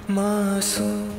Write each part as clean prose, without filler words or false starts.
अस्सलाम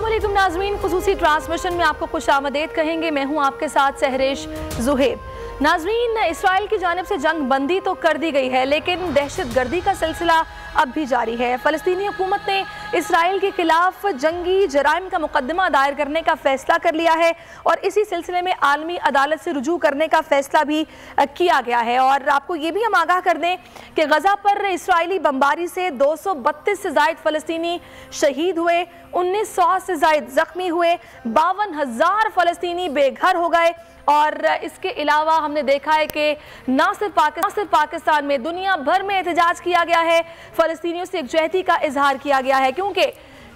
वालेकुम नाज़रीन, खुसूसी ट्रांसमिशन में आपको खुशामदीद कहेंगे। मैं हूं आपके साथ सहरेश ज़ुहैब। नाज़रीन, इसराइल की जानिब से जंग बंदी तो कर दी गई है, लेकिन दहशत गर्दी का सिलसिला अब भी जारी है। फ़लस्तीनी हुकूमत ने इसराइल के खिलाफ जंगी जराइम का मुकदमा दायर करने का फ़ैसला कर लिया है और इसी सिलसिले में आलमी अदालत से रुजू करने का फ़ैसला भी किया गया है। और आपको ये भी हम आगाह कर दें कि गज़ा पर इसराइली बमबारी से 232 से ज़ायद फ़लस्तीनी शहीद हुए, 1900 से ज़ायद ज़ख्मी हुए, 52,000 फ़लस्तीनी बेघर हो गए। और इसके अलावा हमने देखा है कि न सिर्फ पाकिस्तान में, दुनिया भर में एहतजाज किया गया है, फ़लस्तीनियों से एकजुहती का इजहार किया गया है, क्योंकि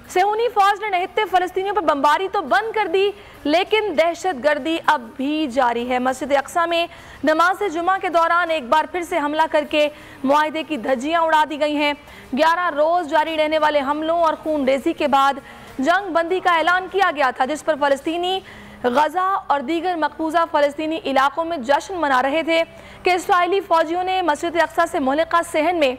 सेहूनी फौज ने निहत्ते फ़लस्तीनियों पर बमबारी तो बंद कर दी, लेकिन दहशत गर्दी अब भी जारी है। मस्जिद अक्सा में नमाज जुमा के दौरान एक बार फिर से हमला करके मुआहदे की धज्जियाँ उड़ा दी गई हैं। 11 रोज़ जारी रहने वाले हमलों और खूनरेज़ी के बाद जंग बंदी का ऐलान किया गया था, जिस पर फ़लस्तीनी गज़ा और दीगर मकबूजा फ़लस्तीनी इलाकों में जश्न मना रहे थे कि इसराइली फ़ौजियों ने मस्जिद अक्सा से मुहल्लिका सहन में,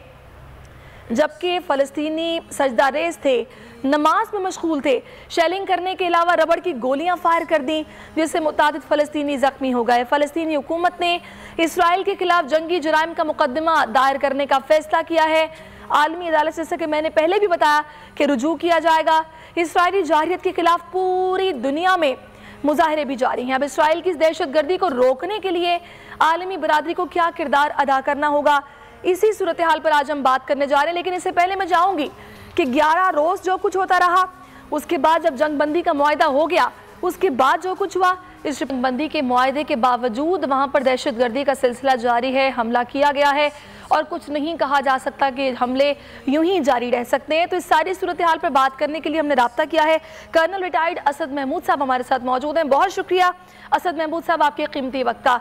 जबकि फ़लस्तीनी सजदा रेज़ थे, नमाज में मशगूल थे, शेलिंग करने के अलावा रबड़ की गोलियां फायर कर दी, जिससे मुतादिद फ़लस्तीनी ज़ख्मी हो गए। फ़लस्तीनी हुकूमत ने इसराइल के खिलाफ जंगी जराइम का मुकदमा दायर करने का फ़ैसला किया है। आलमी अदालत से, जैसे कि मैंने पहले भी बताया, कि रुजू किया जाएगा। इसराइली जारहियत के खिलाफ पूरी दुनिया में मुजाहरे भी जारी हैं। अब इसराइल की इस दहशत गर्दी को रोकने के लिए आलमी बरादरी को क्या किरदार अदा करना होगा, इसी सूरत हाल पर आज हम बात करने जा रहे हैं। लेकिन इससे पहले मैं चाहूँगी कि 11 रोज़ जो कुछ होता रहा, उसके बाद जब जंग बंदी का मुआहदा हो गया, उसके बाद जो कुछ हुआ, इस जंग बंदी के मुआहदे के बावजूद वहाँ पर दहशत गर्दी का सिलसिला जारी है, हमला किया गया है और कुछ नहीं कहा जा सकता कि हमले यूं ही जारी रह सकते हैं। तो इस सारी सूरत हाल पर बात करने के लिए हमने रब्ता किया है। कर्नल रिटायर्ड असद महमूद साहब हमारे साथ मौजूद हैं। बहुत शुक्रिया असद महमूद साहब, आपके कीमती वक्त का।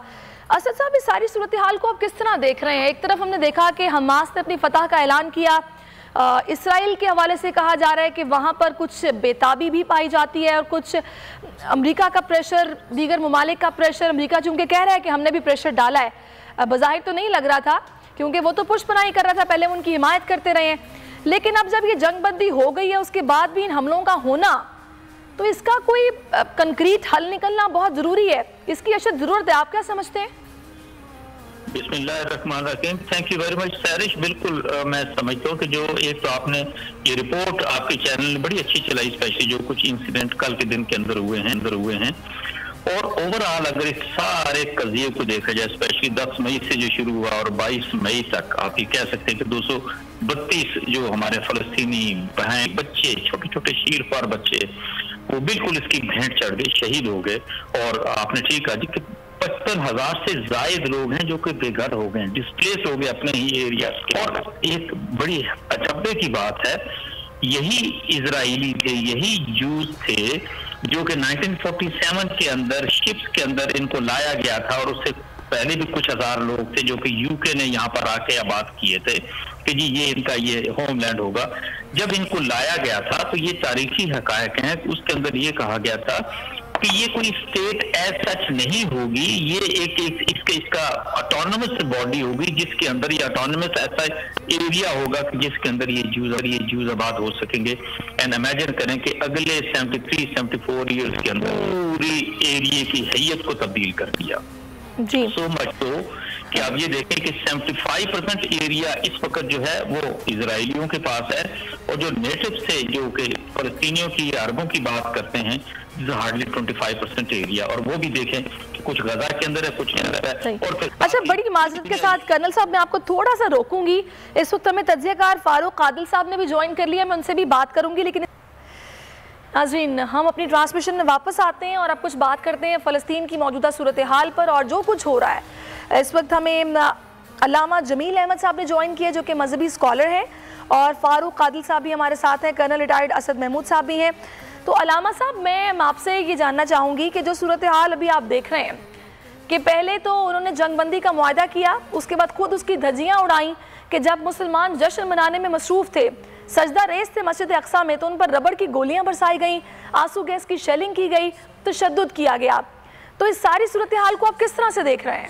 असद साहब, इस सारी सूरत हाल को आप किस तरह देख रहे हैं? एक तरफ हमने देखा कि हमास ने अपनी फतह का ऐलान किया, इसराइल के हवाले से कहा जा रहा है कि वहाँ पर कुछ बेताबी भी पाई जाती है और कुछ अमेरिका का प्रेशर, दीगर ममालिक का प्रेशर। अमेरिका चूँकि कह रहा है कि हमने भी प्रेशर डाला है, बज़ाहिर तो नहीं लग रहा था क्योंकि वो तो पुष्पनाही कर रहा था, पहले उनकी हिमायत करते रहे हैं, लेकिन अब जब ये जंग बंदी हो गई है, उसके बाद भी इन हमलों का होना, तो इसका कोई कंक्रीट हल निकलना बहुत ज़रूरी है, इसकी अशद ज़रूरत है। आप क्या समझते हैं? बिस्मिल्लाहिर्रहमानिर्रहीम। Thank you very much सैरिश। बिल्कुल मैं समझता हूँ कि जो एक तो आपने ये रिपोर्ट आपके चैनल ने बड़ी अच्छी चलाई, स्पेशली जो कुछ इंसिडेंट कल के दिन के अंदर हुए हैं और ओवरऑल अगर इस सारे कज़िये को देखा जाए, स्पेशली 10 मई से जो शुरू हुआ और 22 मई तक आप ये कह सकते हैं कि 232 जो हमारे फ़लस्तीनी बहन, बच्चे, छोटे छोटे शीरख्वार बच्चे, वो बिल्कुल इसकी भेंट चढ़ गए, शहीद हो गए। और आपने ठीक कहा जी कि 55,000 से जायद लोग हैं जो कि बेघर हो गए, डिस्प्लेस हो गए अपने ही एरिया के। और एक बड़ी अचंभे की बात है, यही इजरायली थे, यही जूस थे जो कि 1947 के अंदर शिप्स के अंदर इनको लाया गया था और उससे पहले भी कुछ हजार लोग थे जो कि यूके ने यहाँ पर आके आबाद किए थे कि जी ये इनका ये होमलैंड होगा। जब इनको लाया गया था तो ये तारीखी हकायक हैं, उसके अंदर ये कहा गया था कि ये कोई स्टेट एज सच नहीं होगी, ये इसका ऑटोनमस बॉडी होगी जिसके अंदर ये ऑटोनमस ऐसा एरिया होगा कि जिसके अंदर ये जूज आबाद हो सकेंगे। एंड इमेजिन करें कि अगले 73-74 ईयर्स के अंदर पूरी एरिया की हैयत को तब्दील कर दिया। जी। सो मच तो कि आप ये देखें कि 75% एरिया इस वक्त जो है वो इजरायलियों के पास है और जो नेटिव से जो कि फलस्तीनियों की, अरबों की बात करते हैं, हार्डली 25% एरिया, और वो भी देखें कि कुछ गजा के अंदर है, कुछ के अंदर है। और अच्छा, बड़ी माजरत के साथ कर्नल साहब मैं आपको थोड़ा सा रोकूंगी, इस वक्त हमें तज्जियाकार फारूक कादिल साहब ने भी ज्वाइन कर लिया, मैं उनसे भी बात करूंगी। लेकिन नाज़रीन, हम अपनी ट्रांसमिशन में वापस आते हैं और अब कुछ बात करते हैं फ़लस्तीन की मौजूदा सूरत हाल पर और जो कुछ हो रहा है। इस वक्त हमें अल्लामा जमील अहमद साहब ने ज्वाइन किया जो कि मजहबी स्कॉलर हैं, और फारूक कादिल साहब भी हमारे साथ हैं, कर्नल रिटायर्ड असद महमूद साहब भी हैं। तो अल्लामा साहब, मैं आपसे ये जानना चाहूँगी कि जो सूरत हाल अभी आप देख रहे हैं कि पहले तो उन्होंने जंग बंदी का मुआहदा किया, उसके बाद खुद उसकी धज्जियाँ उड़ाई कि जब मुसलमान जश्न मनाने में मसरूफ़ थे, सजदा रेस थे मस्जिद अक्सा में, तो उन पर रबड़ की गोलियां बरसाई गई, आंसू गैस की शेलिंग की गई, तशद्दुद किया गया। तो इस सारी सूरत हाल को आप किस तरह से देख रहे हैं?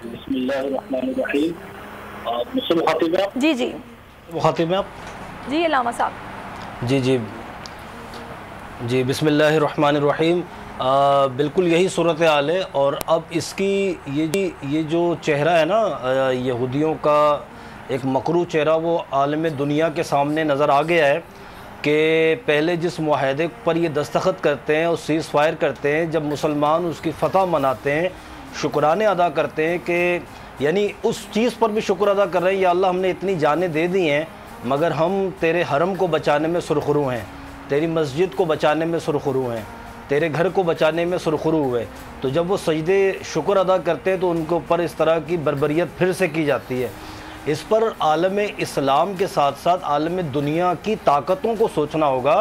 बिस्मिल्लाहिर्रहमानिर्रहीम। जी जी मुखातिब में आप जी अल्लामा साहब। जी जी जी बिस्मिल्लाहिर्रहमानिर्रहीम। बिल्कुल यही सूरत हाल है। और अब इसकी ये जो चेहरा है ना यहूदियों का, एक मकरू चेहरा, वो आलम दुनिया के सामने नज़र आ गया है कि पहले जिस मुआहदे पर ये दस्तखत करते हैं और सीज़ फायर करते हैं, जब मुसलमान उसकी फ़तह मनाते हैं, शुक्राने अदा करते हैं कि यानी उस चीज़ पर भी शुक्र अदा कर रहे हैं, या अल्लाह हमने इतनी जानें दे दी हैं मगर हम तेरे हरम को बचाने में सुरखरू हैं, तेरी मस्जिद को बचाने में सुरखरू हैं, तेरे घर को बचाने में सुरखरू हुए। तो जब वो सजदे शुक्र अदा करते हैं तो उनके ऊपर इस तरह की बर्बरियत फिर से की जाती है। इस पर आलम इस्लाम के साथ साथ आलम दुनिया की ताकतों को सोचना होगा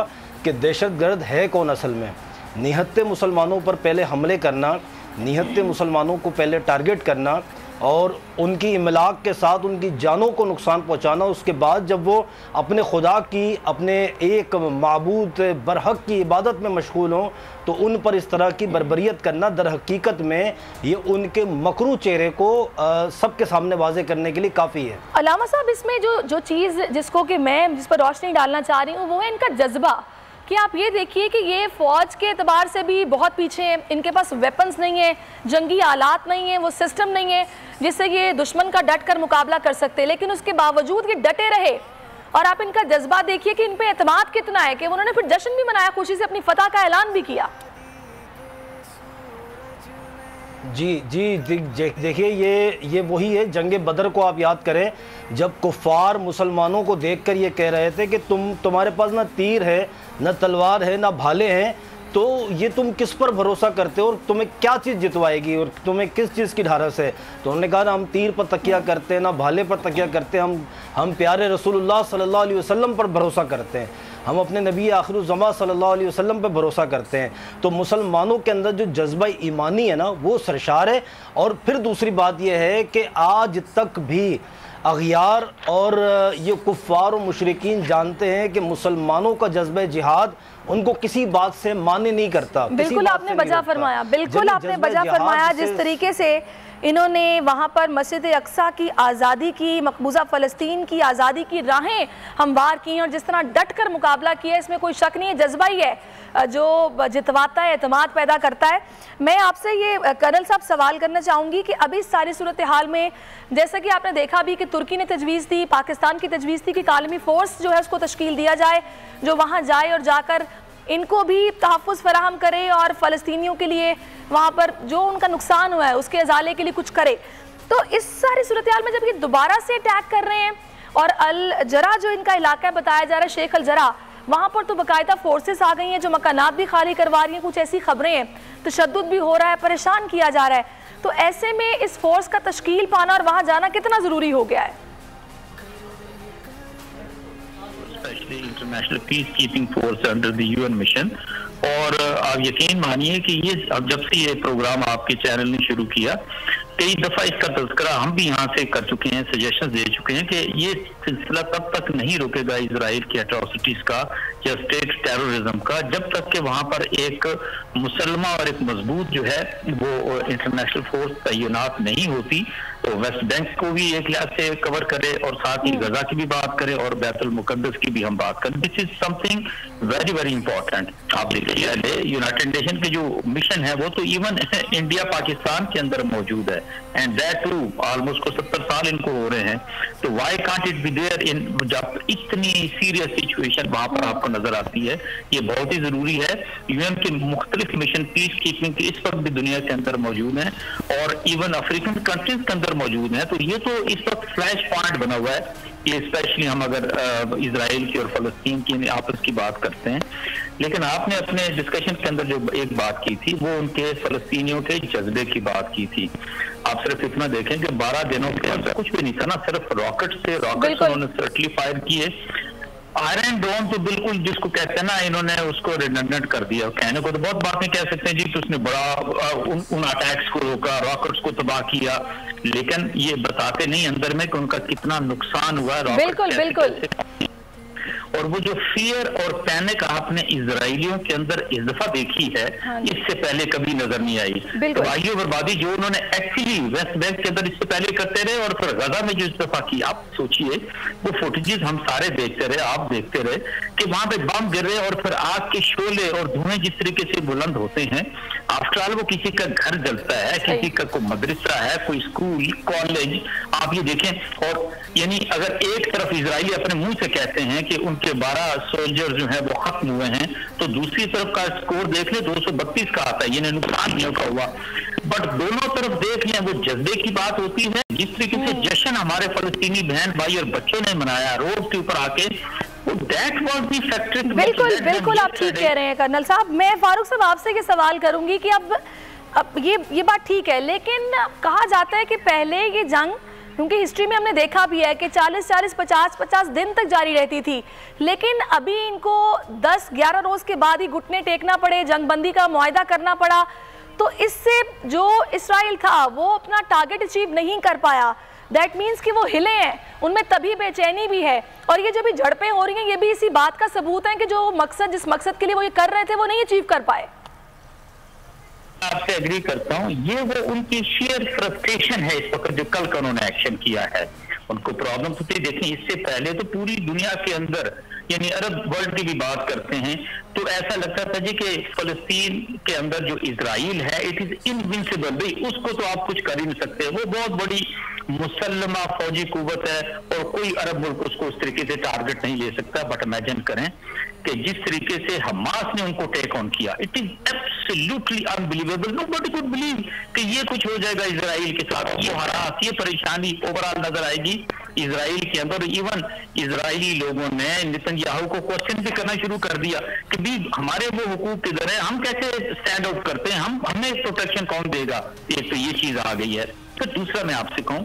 कि दहशतगर्द है कौन असल में। निहत्ते मुसलमानों पर पहले हमले करना, निहत्ते मुसलमानों को पहले टारगेट करना और उनकी इमलाक के साथ उनकी जानों को नुकसान पहुंचाना, उसके बाद जब वो अपने खुदा की, अपने एक माबूद बरहक की इबादत में मशगूल हों तो उन पर इस तरह की बर्बरियत करना दर हकीकत में ये उनके मकरू चेहरे को सबके सामने वाज़े करने के लिए काफ़ी है। अल्लामा साहब, इसमें जो चीज़ जिस पर रोशनी डालना चाह रही हूँ वो है इनका जज्बा कि आप ये देखिए कि ये फ़ौज के एतबार से भी बहुत पीछे हैं, इनके पास वेपन्स नहीं है, जंगी आलात नहीं है, वो सिस्टम नहीं है जिससे ये दुश्मन का डट कर मुकाबला कर सकते, लेकिन उसके बावजूद ये डटे रहे। और आप इनका जज्बा देखिए कि इन पे एतमाद कितना है कि उन्होंने फिर जश्न भी मनाया, खुशी से अपनी फतह का ऐलान भी किया। जी जी देखिए ये वही है। जंग बदर को आप याद करें, जब कुफ़ार मुसलमानों को देखकर ये कह रहे थे कि तुम्हारे पास ना तीर है, ना तलवार है, ना भाले हैं, तो ये तुम किस पर भरोसा करते हो और तुम्हें क्या चीज़ जितवाएगी और तुम्हें किस चीज़ की ढारस है। तो उन्होंने कहा ना हम तीर पर तकिया करते हैं, ना भाले पर तकिया करते हैं, हम प्यारे रसूलुल्लाह सल्लल्लाहु अलैहि वसल्लम पर भरोसा करते हैं, हम अपने नबी आखिरुज़्ज़मा सल्लल्लाहु अलैहि वसल्लम पर भरोसा करते हैं। तो मुसलमानों के अंदर जो जज्बा ईमानी है ना वो सरशार है। और फिर दूसरी बात यह है कि आज तक भी अग़ियार और ये कुफ़ार और मुशरिकीन जानते हैं कि मुसलमानों का जज्बा जिहाद उनको किसी बात से माने नहीं करता। बिल्कुल आपने बजा फरमाया, बिल्कुल आपने बजा फरमाया। जिस तरीके से इन्होंने वहाँ पर मस्जिद अक्सा की आज़ादी की, मकबूजा फ़लस्तीन की आज़ादी की राहें हमवार की और जिस तरह डट कर मुकाबला किया, इसमें कोई शक नहीं है। जज्बा ही है जो जितवाता है, एतमाद पैदा करता है। मैं आपसे ये कर्नल साहब सवाल करना चाहूँगी कि अभी इस सारी सूरत हाल में जैसा कि आपने देखा भी कि तुर्की ने तजवीज़ दी, पाकिस्तान की तजवीज़ थी कि आलमी फ़ोर्स जो है उसको तश्कील दिया जाए जो वहाँ जाए और जाकर इनको भी तहफ़्फ़ुज़ फराहम करे और फ़लस्तीनियों के लिए वहाँ पर जो उनका नुकसान हुआ है उसके अजाले के लिए कुछ करे। तो इस सारी सूरत हाल में जब ये दोबारा से अटैक कर रहे हैं और अल जरा जो इनका इलाका बताया जा रहा है, शेख अल जरा, वहाँ पर तो बाकायदा फोर्सेस आ गई हैं जो मकानात भी खाली करवा रही हैं, कुछ ऐसी खबरें हैं, तशद्दुद भी हो रहा है, परेशान किया जा रहा है। तो ऐसे में इस फोर्स का तश्कील पाना और वहाँ जाना कितना ज़रूरी हो गया है? International peace keeping force under the UN mission. और आप यकीन मानिए कि ये अब जब से ये प्रोग्राम आपके चैनल ने शुरू किया, कई दफा इसका तज़किरा हम भी यहाँ से कर चुके हैं, सजेशन दे चुके हैं कि ये सिलसिला तब तक नहीं रुकेगा इजराइल की एट्रोसिटीज का या स्टेट टेररिज्म का, जब तक कि वहाँ पर एक मुसलमान और एक मजबूत जो है वो इंटरनेशनल फोर्स तैनात नहीं होती। तो वेस्ट बैंक को भी एक लिहाज से कवर करे और साथ ही गजा की भी बात करें और बैतुल मुकद्दस की भी हम बात करें। This is something very very important. आप देखिए यूनाइटेड नेशन के जो मिशन है वो तो इवन इंडिया पाकिस्तान के अंदर मौजूद है, एंड दैट टू ऑलमोस्ट को 70 साल इनको हो रहे हैं। तो why can't it be there in, जब इतनी सीरियस सिचुएशन वहां पर आपको नजर आती है, ये बहुत ही जरूरी है। यूएन के मुख्तलिफ मिशन पीस कीपिंग के इस वक्त भी दुनिया के अंदर मौजूद हैं और इवन अफ्रीकन कंट्रीज के अंदर मौजूद हैं। तो ये तो इस वक्त फ्लैश पॉइंट बना हुआ है, ये स्पेशली हम अगर इजराइल की और फलस्तीन की आपस की बात करते हैं। लेकिन आपने अपने डिस्कशन के अंदर जो एक बात की थी वो उनके फलस्तीनियों के जज्बे की बात की थी। आप सिर्फ इतना देखें कि 12 दिनों के अंदर कुछ भी नहीं था ना, सिर्फ रॉकेट से उन्होंने सर्टली फायर किए। आयरन डोम तो बिल्कुल जिसको कहते हैं ना, इन्होंने उसको रिडंडेंट कर दिया। कहने को तो बहुत बातें कह सकते हैं जी कि उसने बड़ा उन अटैक्स को रोका, रॉकेट्स को तबाह किया, लेकिन ये बताते नहीं अंदर में कि उनका कितना नुकसान हुआ है। बिल्कुल बिल्कुल। और वो जो फियर और पैनिक आपने इजराइलियों के अंदर इस दफा देखी है, इससे पहले कभी नजर नहीं आई। तबाही बर्बादी जो उन्होंने एक्चुअली वेस्ट बैंक के अंदर इससे पहले करते रहे और फिर गजा में जो इस दफा की, आप सोचिए वो फुटेजेस हम सारे देखते रहे, आप देखते रहे कि वहां पे बम गिर रहे और फिर आग के शोले और धुएं जिस तरीके से बुलंद होते हैं। आफ्टर ऑल वो किसी का घर जलता है, किसी का कोई मदरसा है, कोई स्कूल, कॉलेज, आप ये देखें। और यानी अगर एक तरफ इजराइली अपने मुंह से कहते हैं कि उनके 12 सोल्जर जो है वो खत्म हुए हैं, तो दूसरी तरफ का स्कोर देख ले 232 का आता है, यानी नुकसान नहीं का हुआ। बट दोनों तरफ देख लें, वो जज्बे की बात होती है। जिस तरीके से जश्न हमारे फलस्तीनी बहन भाई और बच्चों ने मनाया रोड के ऊपर आके, बिल्कुल बिल्कुल आप ठीक कह रहे हैं कर्नल साहब। मैं फारूक साहब आपसे ये सवाल करूंगी कि अब ये बात ठीक है, लेकिन कहा जाता है कि पहले ये जंग, क्योंकि हिस्ट्री में हमने देखा भी है कि 40-40, 50-50 दिन तक जारी रहती थी, लेकिन अभी इनको 10-11 रोज के बाद ही घुटने टेकना पड़े, जंगबंदी का मुआहदा करना पड़ा। तो इससे जो इसराइल था वो अपना टारगेट अचीव नहीं कर पाया। दैट मीन्स कि वो हिले हैं, उनमें तभी बेचैनी भी है। और ये जो भी झड़पें हो रही हैं, ये भी इसी बात का सबूत है कि जो मकसद, जिस मकसद के लिए वो ये कर रहे थे, वो नहीं अचीव कर पाए। आपसे एग्री करता हूँ, ये वो उनकी शेयर फ्रस्ट्रेशन है इस वक्त जो कल का उन्होंने एक्शन किया है। उनको प्रॉब्लम होती है। देखें, इससे पहले तो पूरी दुनिया के अंदर, यानी अरब वर्ल्ड की भी बात करते हैं, तो ऐसा लगता था जी कि फलस्तीन के अंदर जो इजराइल है इट इज इनविंसिबल, भाई उसको तो आप कुछ कर ही नहीं सकते, वो बहुत बड़ी मुसल्लमा फौजी कुव्वत है और कोई अरब मुल्क उसको उस तरीके से टारगेट नहीं ले सकता। बट इमेजिन करें कि जिस तरीके से हमास ने उनको टेक ऑन किया, it is absolutely unbelievable. Nobody could believe कि ये कुछ हो जाएगा इजराइल के साथ। ये हरास, ये परेशानी ओवरऑल नजर आएगी इजराइल के अंदर। इवन इजरायली लोगों ने नेतन्याहू को क्वेश्चन भी करना शुरू कर दिया कि भी हमारे वो हुकूक किधर है, हम कैसे स्टैंड आउट करते हैं, हमें प्रोटेक्शन कौन देगा। एक तो ये चीज आ गई है। फिर दूसरा मैं आपसे कहूं,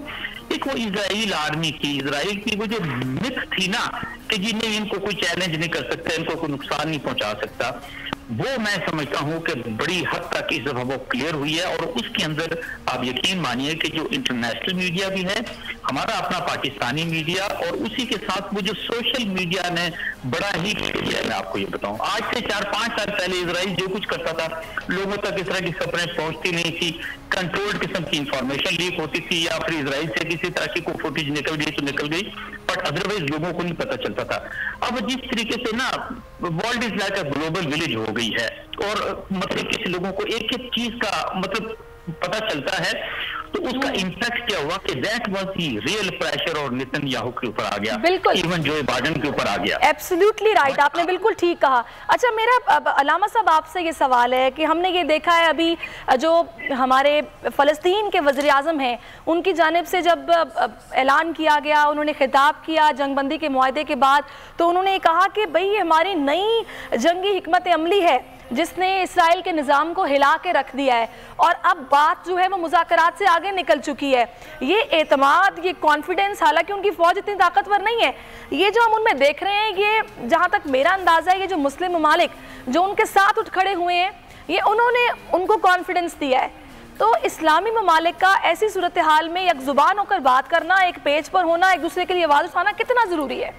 एक वो इजराइल आर्मी की, इजराइल की वो जो मिथ थी ना कि जिन्हें इनको कोई चैलेंज नहीं कर सकता, इनको कोई नुकसान नहीं पहुंचा सकता, वो मैं समझता हूं कि बड़ी हद तक इस दफा वो क्लियर हुई है। और उसके अंदर आप यकीन मानिए कि जो इंटरनेशनल मीडिया भी है, हमारा अपना पाकिस्तानी मीडिया, और उसी के साथ वो जो सोशल मीडिया ने बड़ा ही किया है। मैं आपको ये बताऊं, आज से 4-5 साल पहले इजराइल जो कुछ करता था, लोगों तक इस तरह की खबरें पहुंचती नहीं थी, कंट्रोल्ड किस्म की इंफॉर्मेशन लीक होती थी, या फिर इजराइल से किसी तरह की कोई फुटेज निकल गई तो निकल गई, बट अदरवाइज लोगों को नहीं पता चलता था। अब जिस तरीके से ना world is like a global village हो गई है, और मतलब किसी लोगों को एक एक चीज का मतलब पता चलता है, तो उसका इम्पैक्ट क्या हुआ कि that was the real pressure और नेतन्याहू के ऊपर आ गया, बिल्कुल इवन जो बाइडेन के ऊपर आ गया। एब्सोल्युटली राइट, आपने बिल्कुल ठीक कहा। अच्छा, मेरा अलामा साहब आपसे ये सवाल है कि हमने ये देखा है अभी जो हमारे फ़लस्तीन के वज़ीर आज़म हैं, उनकी जानिब से जब ऐलान किया गया, उन्होंने खिताब किया जंगबंदी के मुआहदे के बाद, तो उन्होंने कहा कि भाई ये हमारी नई जंगी हिकमत अमली है जिसने इसराइल के निज़ाम को हिला के रख दिया है, और अब बात जो है वो मुज़ाकरात से आगे निकल चुकी है। ये एतमाद, ये कॉन्फिडेंस, हालांकि उनकी फ़ौज इतनी ताकतवर नहीं है, ये जो हम उनमें देख रहे हैं, ये जहाँ तक मेरा अंदाज़ा है, ये जो मुस्लिम ममालिक जो उनके साथ उठ खड़े हुए हैं, ये उन्होंने उनको कॉन्फिडेंस दिया है। तो इस्लामी ममालिक का ऐसी सूरत हाल में एक ज़ुबान होकर बात करना, एक पेज पर होना, एक दूसरे के लिए आवाज़ उठाना कितना ज़रूरी है?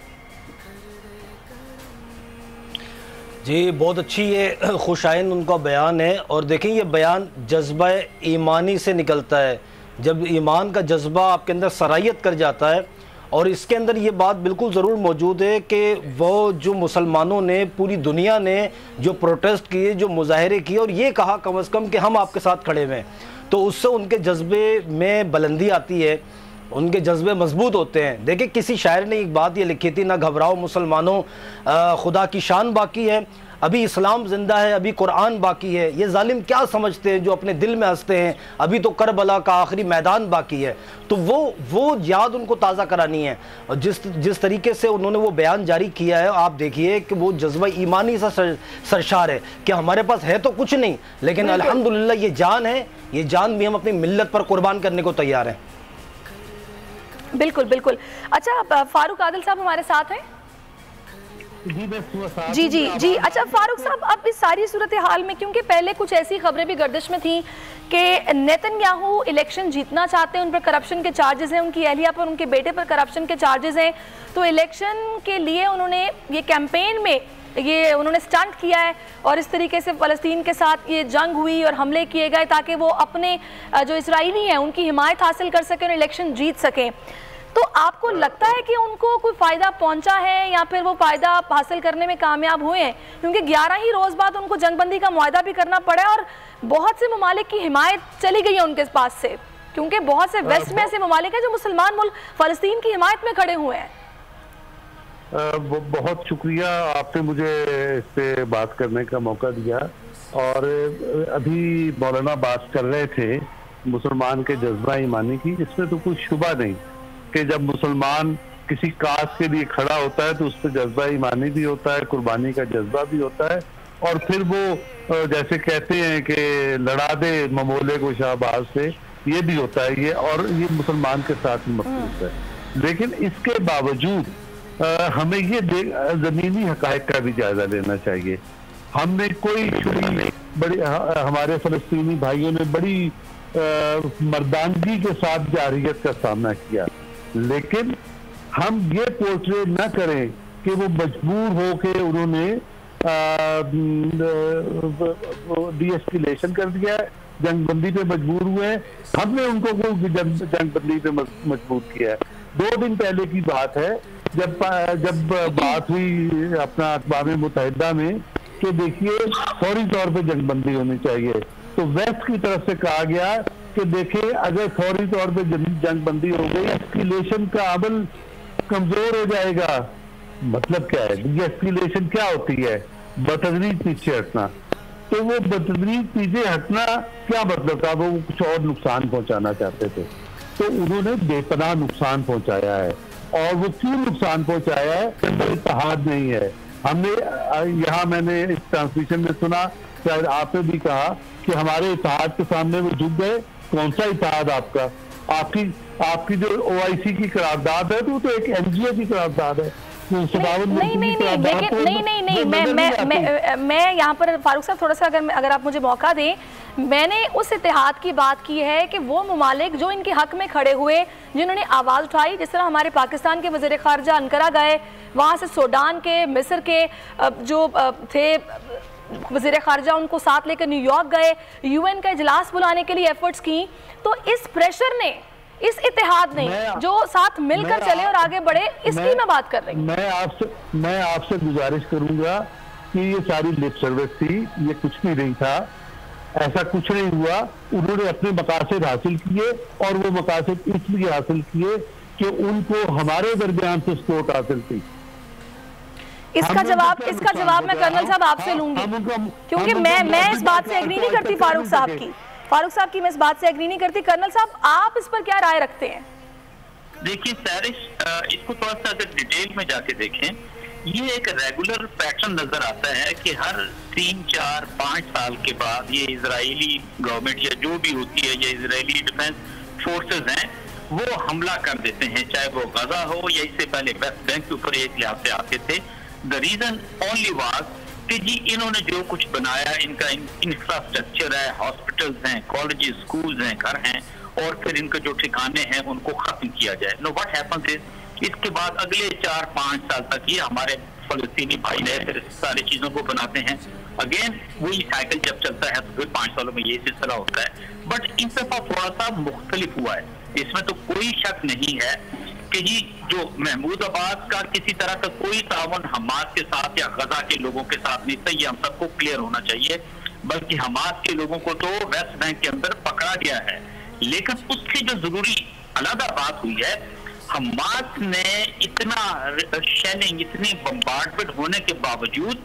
जी, बहुत अच्छी ये खुशाइन उनका बयान है। और देखें, ये बयान जज्बा ईमानी से निकलता है। जब ईमान का जज्बा आपके अंदर सरायत कर जाता है, और इसके अंदर ये बात बिल्कुल ज़रूर मौजूद है कि वो जो मुसलमानों ने, पूरी दुनिया ने जो प्रोटेस्ट किए, जो मुजाहरे किए, और ये कहा कम अज़ कम कि हम आपके साथ खड़े हुए हैं, तो उससे उनके जज्बे में बुलंदी आती है, उनके जज्बे मजबूत होते हैं। देखिए, किसी शायर ने एक बात ये लिखी थी, ना घबराओ मुसलमानों, खुदा की शान बाकी है, अभी इस्लाम जिंदा है, अभी कुरान बाकी है। ये जालिम क्या समझते हैं जो अपने दिल में हंसते हैं, अभी तो करबला का आखिरी मैदान बाकी है। तो वो याद उनको ताज़ा करानी है। और जिस तरीके से उन्होंने वो बयान जारी किया है, आप देखिए कि वो जज्बा ईमानी सा सरशार है कि हमारे पास है तो कुछ नहीं, लेकिन अल्हम्दुलिल्लाह ये जान है, ये जान भी हम अपनी मिल्लत पर कुर्बान करने को तैयार हैं। बिल्कुल बिल्कुल। अच्छा, फारूक आदिल साहब हमारे साथ हैं। जी जी जी। अच्छा फारूक साहब, अब इस सारी सूरत हाल में, क्योंकि पहले कुछ ऐसी खबरें भी गर्दिश में थी कि नेतन्याहू इलेक्शन जीतना चाहते हैं, उन पर करप्शन के चार्जेस हैं, उनकी अहलिया पर, उनके बेटे पर करप्शन के चार्जेस हैं, तो इलेक्शन के लिए उन्होंने ये कैंपेन में ये उन्होंने स्टंट किया है और इस तरीके से फ़लस्तीन के साथ ये जंग हुई और हमले किए गए ताकि वो अपने जो इजरायली हैं उनकी हिमायत हासिल कर सकें और इलेक्शन जीत सकें। तो आपको लगता है कि उनको कोई फ़ायदा पहुंचा है या फिर वो फ़ायदा हासिल करने में कामयाब हुए हैं? क्योंकि 11 ही रोज़ बाद उनको जंगबंदी का मुआहदा भी करना पड़ा और बहुत से ममालिक की हिमायत चली गई है उनके पास से, क्योंकि बहुत से वेस्ट में ऐसे ममालिक हैं जो मुसलमान मुल्क फ़लस्तीन की हिमायत में खड़े हुए हैं। बहुत शुक्रिया, आपने मुझे इस पे बात करने का मौका दिया। और अभी मौलाना बात कर रहे थे मुसलमान के जज्बा ईमानी की, इसमें तो कोई शुबा नहीं कि जब मुसलमान किसी काज के लिए खड़ा होता है तो उस पर जज्बा ईमानी भी होता है, कुर्बानी का जज्बा भी होता है, और फिर वो जैसे कहते हैं कि लड़ा दे ममोले को शाहबाज से, ये भी होता है ये, और ये मुसलमान के साथ मखसूस है। लेकिन इसके बावजूद हमें ये जमीनी हकायक का भी जायजा लेना चाहिए। हमने कोई बड़ी हमारे फलस्तीनी भाइयों ने बड़ी मर्दानगी के साथ जारियत का सामना किया, लेकिन हम ये पोर्ट्रे न करें कि वो मजबूर हो के उन्होंने डीएस्केलेशन कर दिया है, जंगबंदी पे मजबूर हुए हैं। हमने उनको जंगबंदी पे मजबूर किया है। 2 दिन पहले की बात है जब बात हुई अपना अक़वाम मुत्तहिदा में कि देखिए फौरी तौर पे जंगबंदी होनी चाहिए, तो वेस्ट की तरफ से कहा गया कि देखिए अगर फौरी तौर पे जंगबंदी हो गई, एस्केलेशन का अमल कमजोर हो जाएगा। मतलब क्या है? एस्केलेशन क्या होती है? बतदरीज पीछे हटना। तो वो बतदरीज पीछे हटना क्या मतलब था? वो कुछ और नुकसान पहुंचाना चाहते थे, तो उन्होंने बेपनाह नुकसान पहुंचाया है। और वो क्यों नुकसान पहुंचाया है? इत्तेहाद नहीं है। हमने यहाँ मैंने इस ट्रांसमिशन में सुना, शायद आपने भी कहा कि हमारे इत्तेहाद के सामने वो झुक गए। कौन सा इत्तेहाद आपका? आपकी जो OIC की करारदाद है तो वो तो एक NGO की करारदाद है। मैं यहाँ पर फारूक साहब थोड़ा सा अगर आप मुझे मौका दें, मैंने उस इत्तेहाद की बात की है कि वो ममालिक जो इनके हक में खड़े हुए, जिन्होंने आवाज़ उठाई, जिस तरह हमारे पाकिस्तान के वज़ीर ख़ारजा अंकारा गए, वहाँ से सूडान के, मिस्र के जो थे वज़ीर ख़ारजा, उनको साथ लेकर न्यूयॉर्क गए, UN का इजलास बुलाने के लिए एफर्ट्स की। तो इस प्रेशर ने, इस इत्तेहाद ने जो साथ मिलकर चले और आगे बढ़े, इसकी मैं बात कर रही हूँ। मैं आपसे गुजारिश करूंगा कि ये सारी लिप सर्विस थी, ये कुछ भी नहीं था, ऐसा कुछ नहीं हुआ। उन्होंने अपने मकासद हासिल किए और वो मकासद इसलिए हासिल किए कि उनको हमारे दरमियान से सपोर्ट हासिल थी। इसका जवाब मैं कर्नल साहब आपसे लूंगी, क्योंकि मैं इस बात से एग्री नहीं करती फारूक साहब की मैं इस बात से एग्री नहीं करती। कर्नल साहब, आप इस पर क्या राय रखते हैं? देखिए सैरिश, इसको थोड़ा सा अगर डिटेल में जाके देखें, ये एक रेगुलर पैटर्न नजर आता है कि हर 3, 4, 5 साल के बाद ये इजरायली गवर्नमेंट या जो भी होती है, या इजरायली डिफेंस फोर्सेस हैं, वो हमला कर देते हैं, चाहे वो गजा हो या इससे पहले वेस्ट बैंक के ऊपर एक लिहाज से आते थे। द रीजन ओनली वाज कि जी इन्होंने जो कुछ बनाया, इनका इंफ्रास्ट्रक्चर है, हॉस्पिटल्स हैं, कॉलेजेस, स्कूल्स हैं, घर हैं, और फिर इनके जो ठिकाने हैं उनको खत्म किया जाए। नो व्हाट हैपेंस इज, इसके बाद अगले 4-5 साल तक ये हमारे फलस्तीनी भाई ने फिर सारी चीजों को बनाते हैं। अगेन वही साइकिल जब चलता है तो फिर 5 सालों में ये सिलसिला होता है। बट इस दफा थोड़ा सा मुख्तलिफ हुआ है, इसमें तो कोई शक नहीं है कि जी जो महमूद अब्बास का किसी तरह का कोई तावन हमास के साथ या गजा के लोगों के साथ नहीं था, ये हम सबको क्लियर होना चाहिए। बल्कि हमास के लोगों को तो वेस्ट बैंक के अंदर पकड़ा गया है। लेकिन उससे जो जरूरी अलग बात हुई है, हमास ने इतना शेलिंग, इतनी बम्बार्डमेंट होने के बावजूद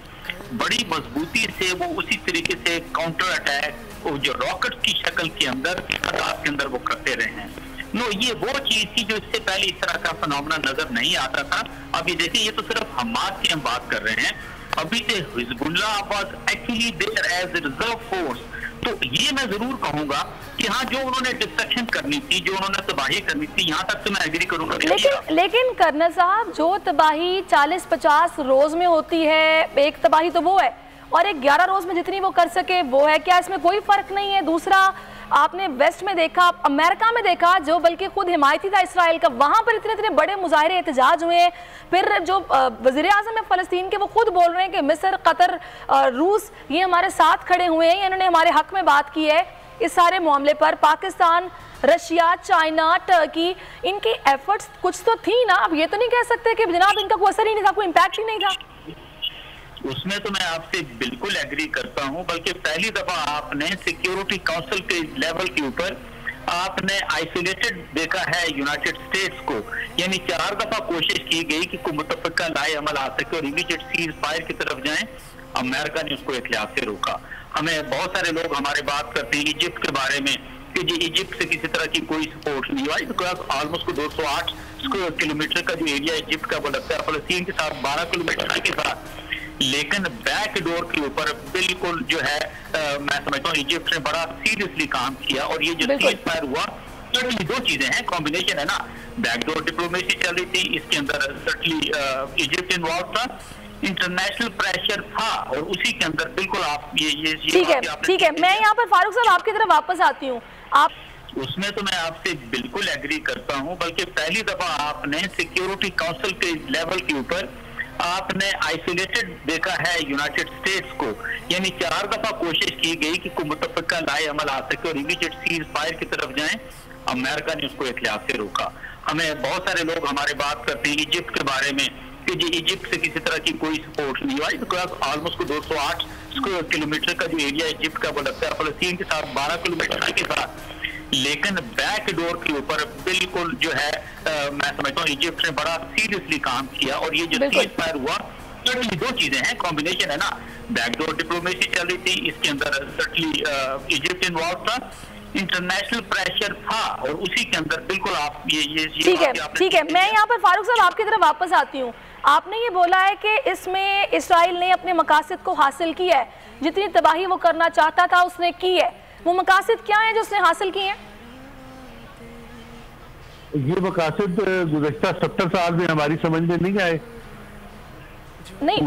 बड़ी मजबूती से वो उसी तरीके से काउंटर अटैक, वो जो रॉकेट की शक्ल के अंदर के अंदर वो करते रहे हैं। नो, ये वो चीज थी जो इससे पहले इस तरह का फिनोमेना नजर नहीं आता था। अभी देखिए, ये तो सिर्फ हमास की हम बात कर रहे हैं। अभी से Hezbollah was actually there as a reserve force. तो ये मैं जरूर कहूंगा कि हाँ, जो उन्होंने डिस्ट्रक्शन करनी थी, जो उन्होंने तबाही करनी थी, यहाँ तक तो मैं एग्री करूंगा। लेकिन कर्नल साहब, जो तबाही 40-50 रोज में होती है, एक तबाही तो वो है, और एक 11 रोज में जितनी वो कर सके वो है, क्या इसमें कोई फर्क नहीं है? दूसरा, आपने वेस्ट में देखा, अमेरिका में देखा, जो बल्कि खुद हिमायती था इसराइल का, वहां पर इतने बड़े मुजाहरे एहतजाज हुए। फिर जो वज़ीर आज़म है फ़लस्तीन के, वो खुद बोल रहे हैं कि मिस्र, कतर, रूस ये हमारे साथ खड़े हुए हैं, इन्होंने हमारे हक में बात की है इस सारे मामले पर। पाकिस्तान, रशिया, चाइना, टर्की, इनकी एफर्ट्स कुछ तो थी ना। अब ये तो नहीं कह सकते कि जनाब इनका कोई असर ही नहीं था, कोई इम्पैक्ट ही नहीं था। उसमें तो मैं आपसे बिल्कुल एग्री करता हूं, बल्कि पहली दफा आपने सिक्योरिटी काउंसिल के लेवल के ऊपर आपने आइसोलेटेड देखा है यूनाइटेड स्टेट्स को, यानी 4 दफा कोशिश की गई कि कोई मुतफ़िका लाए अमल आ सके और इमीडिएट सीज फायर की तरफ जाएं। अमेरिका ने उसको इख्तियार से रोका। हमें बहुत सारे लोग हमारे बात करते हैं इजिप्ट के बारे में कि जी इजिप्ट से किसी तरह की कोई सपोर्ट नहीं हुआ, बिकॉज ऑलमोस्ट 208 स्क्वायर किलोमीटर का जो एरिया इजिप्ट का वो लगता है फ़लस्तीन के साथ 12 किलोमीटर के साथ, लेकिन बैक डोर के ऊपर बिल्कुल जो है मैं समझता हूँ इजिप्ट ने बड़ा सीरियसली काम किया। और ये जो सीज फायर हुआ, सर्टनली 2 चीजें हैं, कॉम्बिनेशन है ना, बैकडोर डिप्लोमेसी चल रही थी, इसके अंदर सर्टनली इजिप्ट इन्वॉल्व था, इंटरनेशनल प्रेशर था, और उसी के अंदर बिल्कुल आप ये ठीक है। मैं यहाँ पर फारूक साहब आपकी तरफ वापस आती हूँ। आप उसमें तो मैं आपसे बिल्कुल एग्री करता हूँ, बल्कि पहली दफा आपने सिक्योरिटी काउंसिल के लेवल के ऊपर आपने आइसोलेटेड देखा है यूनाइटेड स्टेट्स को, यानी 4 दफा कोशिश की गई कि कोई मुतफ़िका लाए अमल आ सके और इमीडिएट सीज फायर की तरफ जाएं। अमेरिका ने उसको इख्तियार से रोका। हमें बहुत सारे लोग हमारे बात करते हैं इजिप्ट के बारे में कि जी इजिप्ट से किसी तरह की कोई सपोर्ट नहीं हुआ, बिकॉज ऑलमोस्ट 208 स्क्वायर किलोमीटर का जो एरिया इजिप्ट का वो लगता है फ़लस्तीन के साथ 12 किलोमीटर के साथ, लेकिन बैक डोर के ऊपर बिल्कुल जो है मैं समझता हूँ इजिप्ट ने बड़ा सीरियसली काम किया। और ये जो सीज फायर हुआ, सर्टनली 2 चीजें हैं, कॉम्बिनेशन है ना, बैकडोर डिप्लोमेसी चल रही थी, इसके अंदर सर्टनली इजिप्ट इन्वॉल्व था, इंटरनेशनल प्रेशर था, और उसी के अंदर बिल्कुल आप ये ठीक है। मैं यहाँ पर फारूक साहब आपकी तरफ वापस आती हूँ। आपने ये बोला है कि इसमें इसराइल ने अपने मकासद को हासिल किया है, जितनी तबाही वो करना चाहता था उसने की है। वो मकासद क्या है जो उसने हासिल किए हैं? ये मकासद गुज़श्ता 70 साल में हमारी समझ में नहीं आए। नहीं,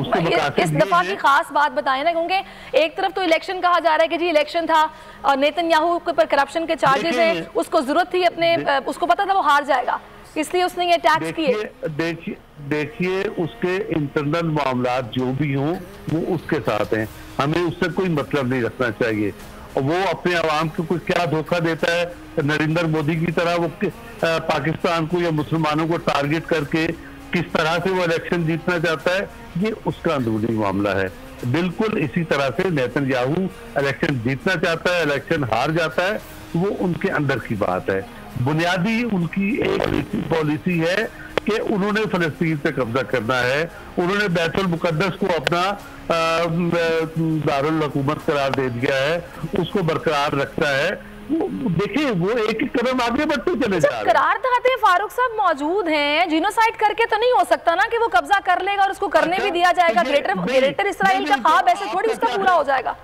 इस दफा की खास बात बताएं ना, क्योंकि एक तरफ तो इलेक्शन कहा जा रहा है कि जी इलेक्शन था और नेतन्याहू के ऊपर करप्शन के चार्जेस हैं, उसको जरूरत थी अपने, उसको पता था वो हार जाएगा, इसलिए उसने ये टैक्स किए। देखिए उसके इंटरनल मामलात जो भी हों वो उसके साथ हैं, हमें उससे कोई मतलब नहीं रखना चाहिए। और वो अपने आवाम को कोई क्या धोखा देता है, नरेंद्र मोदी की तरह वो पाकिस्तान को या मुसलमानों को टारगेट करके किस तरह से वो इलेक्शन जीतना चाहता है, ये उसका अंदरूनी मामला है। बिल्कुल इसी तरह से नेतन्याहू इलेक्शन जीतना चाहता है, इलेक्शन हार जाता है, वो उनके अंदर की बात है। बुनियादी उनकी एक पॉलिसी है कि उन्होंने फलस्तीन पे कब्जा करना है, उन्होंने बैतुल मुकद्दस को अपना दारुल हुकूमत करार दे दिया है, उसको बरकरार रखता है। देखिए वो एक एक कदम आगे बढ़ते चले जा रहे हैं। करारदादे फारूक साहब मौजूद हैं, जीनोसाइड करके तो नहीं हो सकता ना कि वो कब्जा कर लेगा और उसको करने भी दिया जाएगा। ग्रेटर इसराइल का ख्वाब ऐसे थोड़ी उसका पूरा हो जाएगा।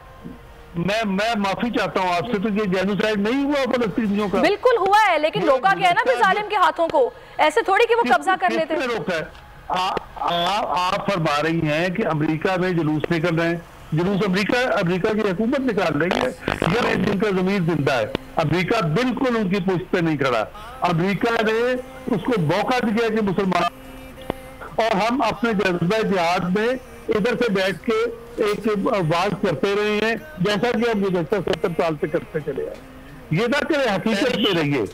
मैं माफी चाहता हूँ आपसे, तो ये जेनोसाइड नहीं हुआ फलस्तीनियों का? बिल्कुल हुआ है, लेकिन रोका गया ना फिर जालिम के हाथों को, ऐसे थोड़ी कि वो कब्जा कर लेते हैं। रोका है? आप फरमा रही हैं कि अमेरिका में जुलूस निकल रहे हैं, जुलूस अमेरिका की हुकूमत निकाल रही है, या जिनका जमीर जिंदा है। अमेरिका बिल्कुल उनकी पुष्ट पे नहीं खड़ा। अमेरिका ने उसको मौका दिया कि मुसलमान, और हम अपने जज्बा जिहाद में इधर से बैठ के एक बात करते रहे हैं, जैसा कि हम गुज़श्ता 70 साल से करते चले आए। ये ना करें, हकीकत में रहिए।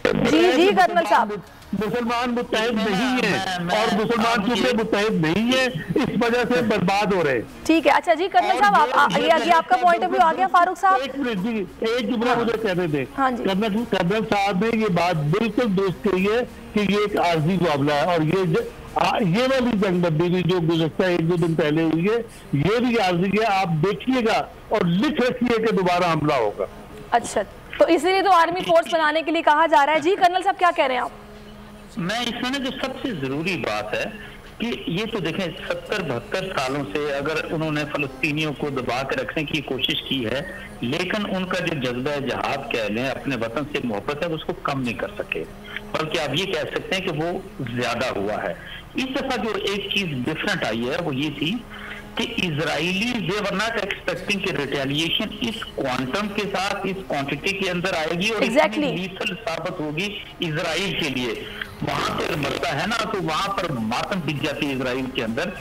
जी कर्नल साहब, मुसलमान मुत्तहिद नहीं है, और मुसलमान चूंकि मुत्तहिद नहीं है इस वजह से बर्बाद हो रहे। ठीक है, अच्छा जी कर्नल साहब, ये आपका पॉइंट ऑफ व्यू आ गया। फारूक साहब एक मिनट जी, एक जुमला मुझे कहने दें। हाँ जी, कर्नल साहब ने ये बात बिल्कुल दुरुस्त कही है कि ये एक आर्जी मामला है, और ये वाली जंगबंदी भी जो गुज़श्ता 1-2 दिन पहले हुई है, ये भी आर्जी है। आप देखिएगा और लिख रखिए कि दोबारा हमला होगा। अच्छा, तो इसीलिए तो आर्मी फोर्स बनाने के लिए कहा जा रहा है। जी कर्नल साहब क्या कह रहे हैं आप? मैं इसमें जो सबसे जरूरी बात है कि ये तो देखें 70-72 सालों से अगर उन्होंने फलस्तीनियों को दबा के रखने की कोशिश की है, लेकिन उनका जो जज्बा जिहाद कह लें, अपने वतन से मोहब्बत है, उसको कम नहीं कर सके, बल्कि आप ये कह सकते हैं कि वो ज्यादा हुआ है। इस दफा जो एक चीज डिफरेंट आई है वो ये थी कि Israeli they were not expecting कि रिटेलिएशन इस क्वांटम के साथ, इस क्वांटिटी के अंदर आएगी और exactly. लीथल साबित होगी इजराइल के लिए। वहां पर मरता है ना, तो वहां पर मातम बिक जाती है इजराइल के अंदर।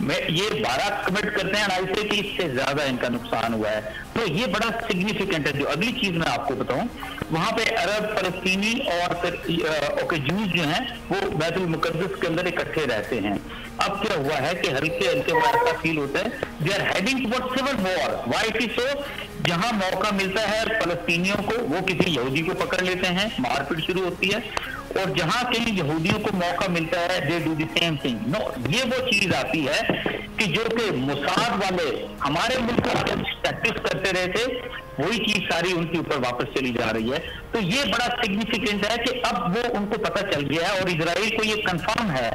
मैं ये 12 कमिट करते हैं अढ़ाई से कि इससे ज्यादा इनका नुकसान हुआ है, तो ये बड़ा सिग्निफिकेंट है। जो अगली चीज मैं आपको बताऊं, वहां पे अरब, फलस्तीनी और फिर जूस जो हैं वो बैतुल मुकद्दस के अंदर इकट्ठे रहते हैं। अब क्या हुआ है कि हल्के हल्के वो ऐसा फील होता है they are heading towards civil war. Why it is so? जहां मौका मिलता है फलस्तीनियों को, वो किसी यहूदी को पकड़ लेते हैं, मारपीट शुरू होती है, और जहां कहीं यहूदियों को मौका मिलता है they do the same thing. No, ये वो चीज आती है कि जो कि मुसाद वाले हमारे मुल्क में प्रैक्टिस करते रहे थे, वही चीज सारी उनके ऊपर वापस चली जा रही है। तो ये बड़ा सिग्निफिकेंट है कि अब वो उनको पता चल गया है और इजराइल को ये कंफर्म है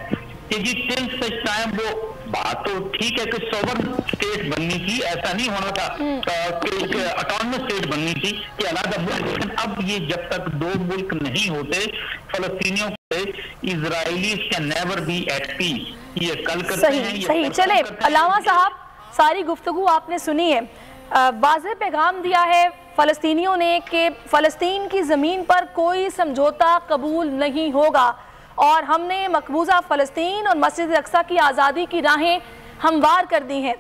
कि जी टिल सच टाइम वो बात तो ठीक है कि सोवरेन स्टेट बननी थी, ऐसा नहीं होना था कि ऑटोनमस स्टेट बननी थी कि अलग मुल्क, लेकिन अब ये जब तक दो मुल्क नहीं होते फलस्तीनियों से, Israelis can never be at peace. ये कल करते हैं, ये सही। चले अलामा साहब, सारी गुफ्तगू आपने सुनी है, वाज़ेह पैगाम दिया है फलस्तीनियों ने कि फलस्तीन की ज़मीन पर कोई समझौता कबूल नहीं होगा और हमने मकबूजा फ़लस्तीन और मस्जिद अक्सा की आज़ादी की राहें हमवार कर दी हैं।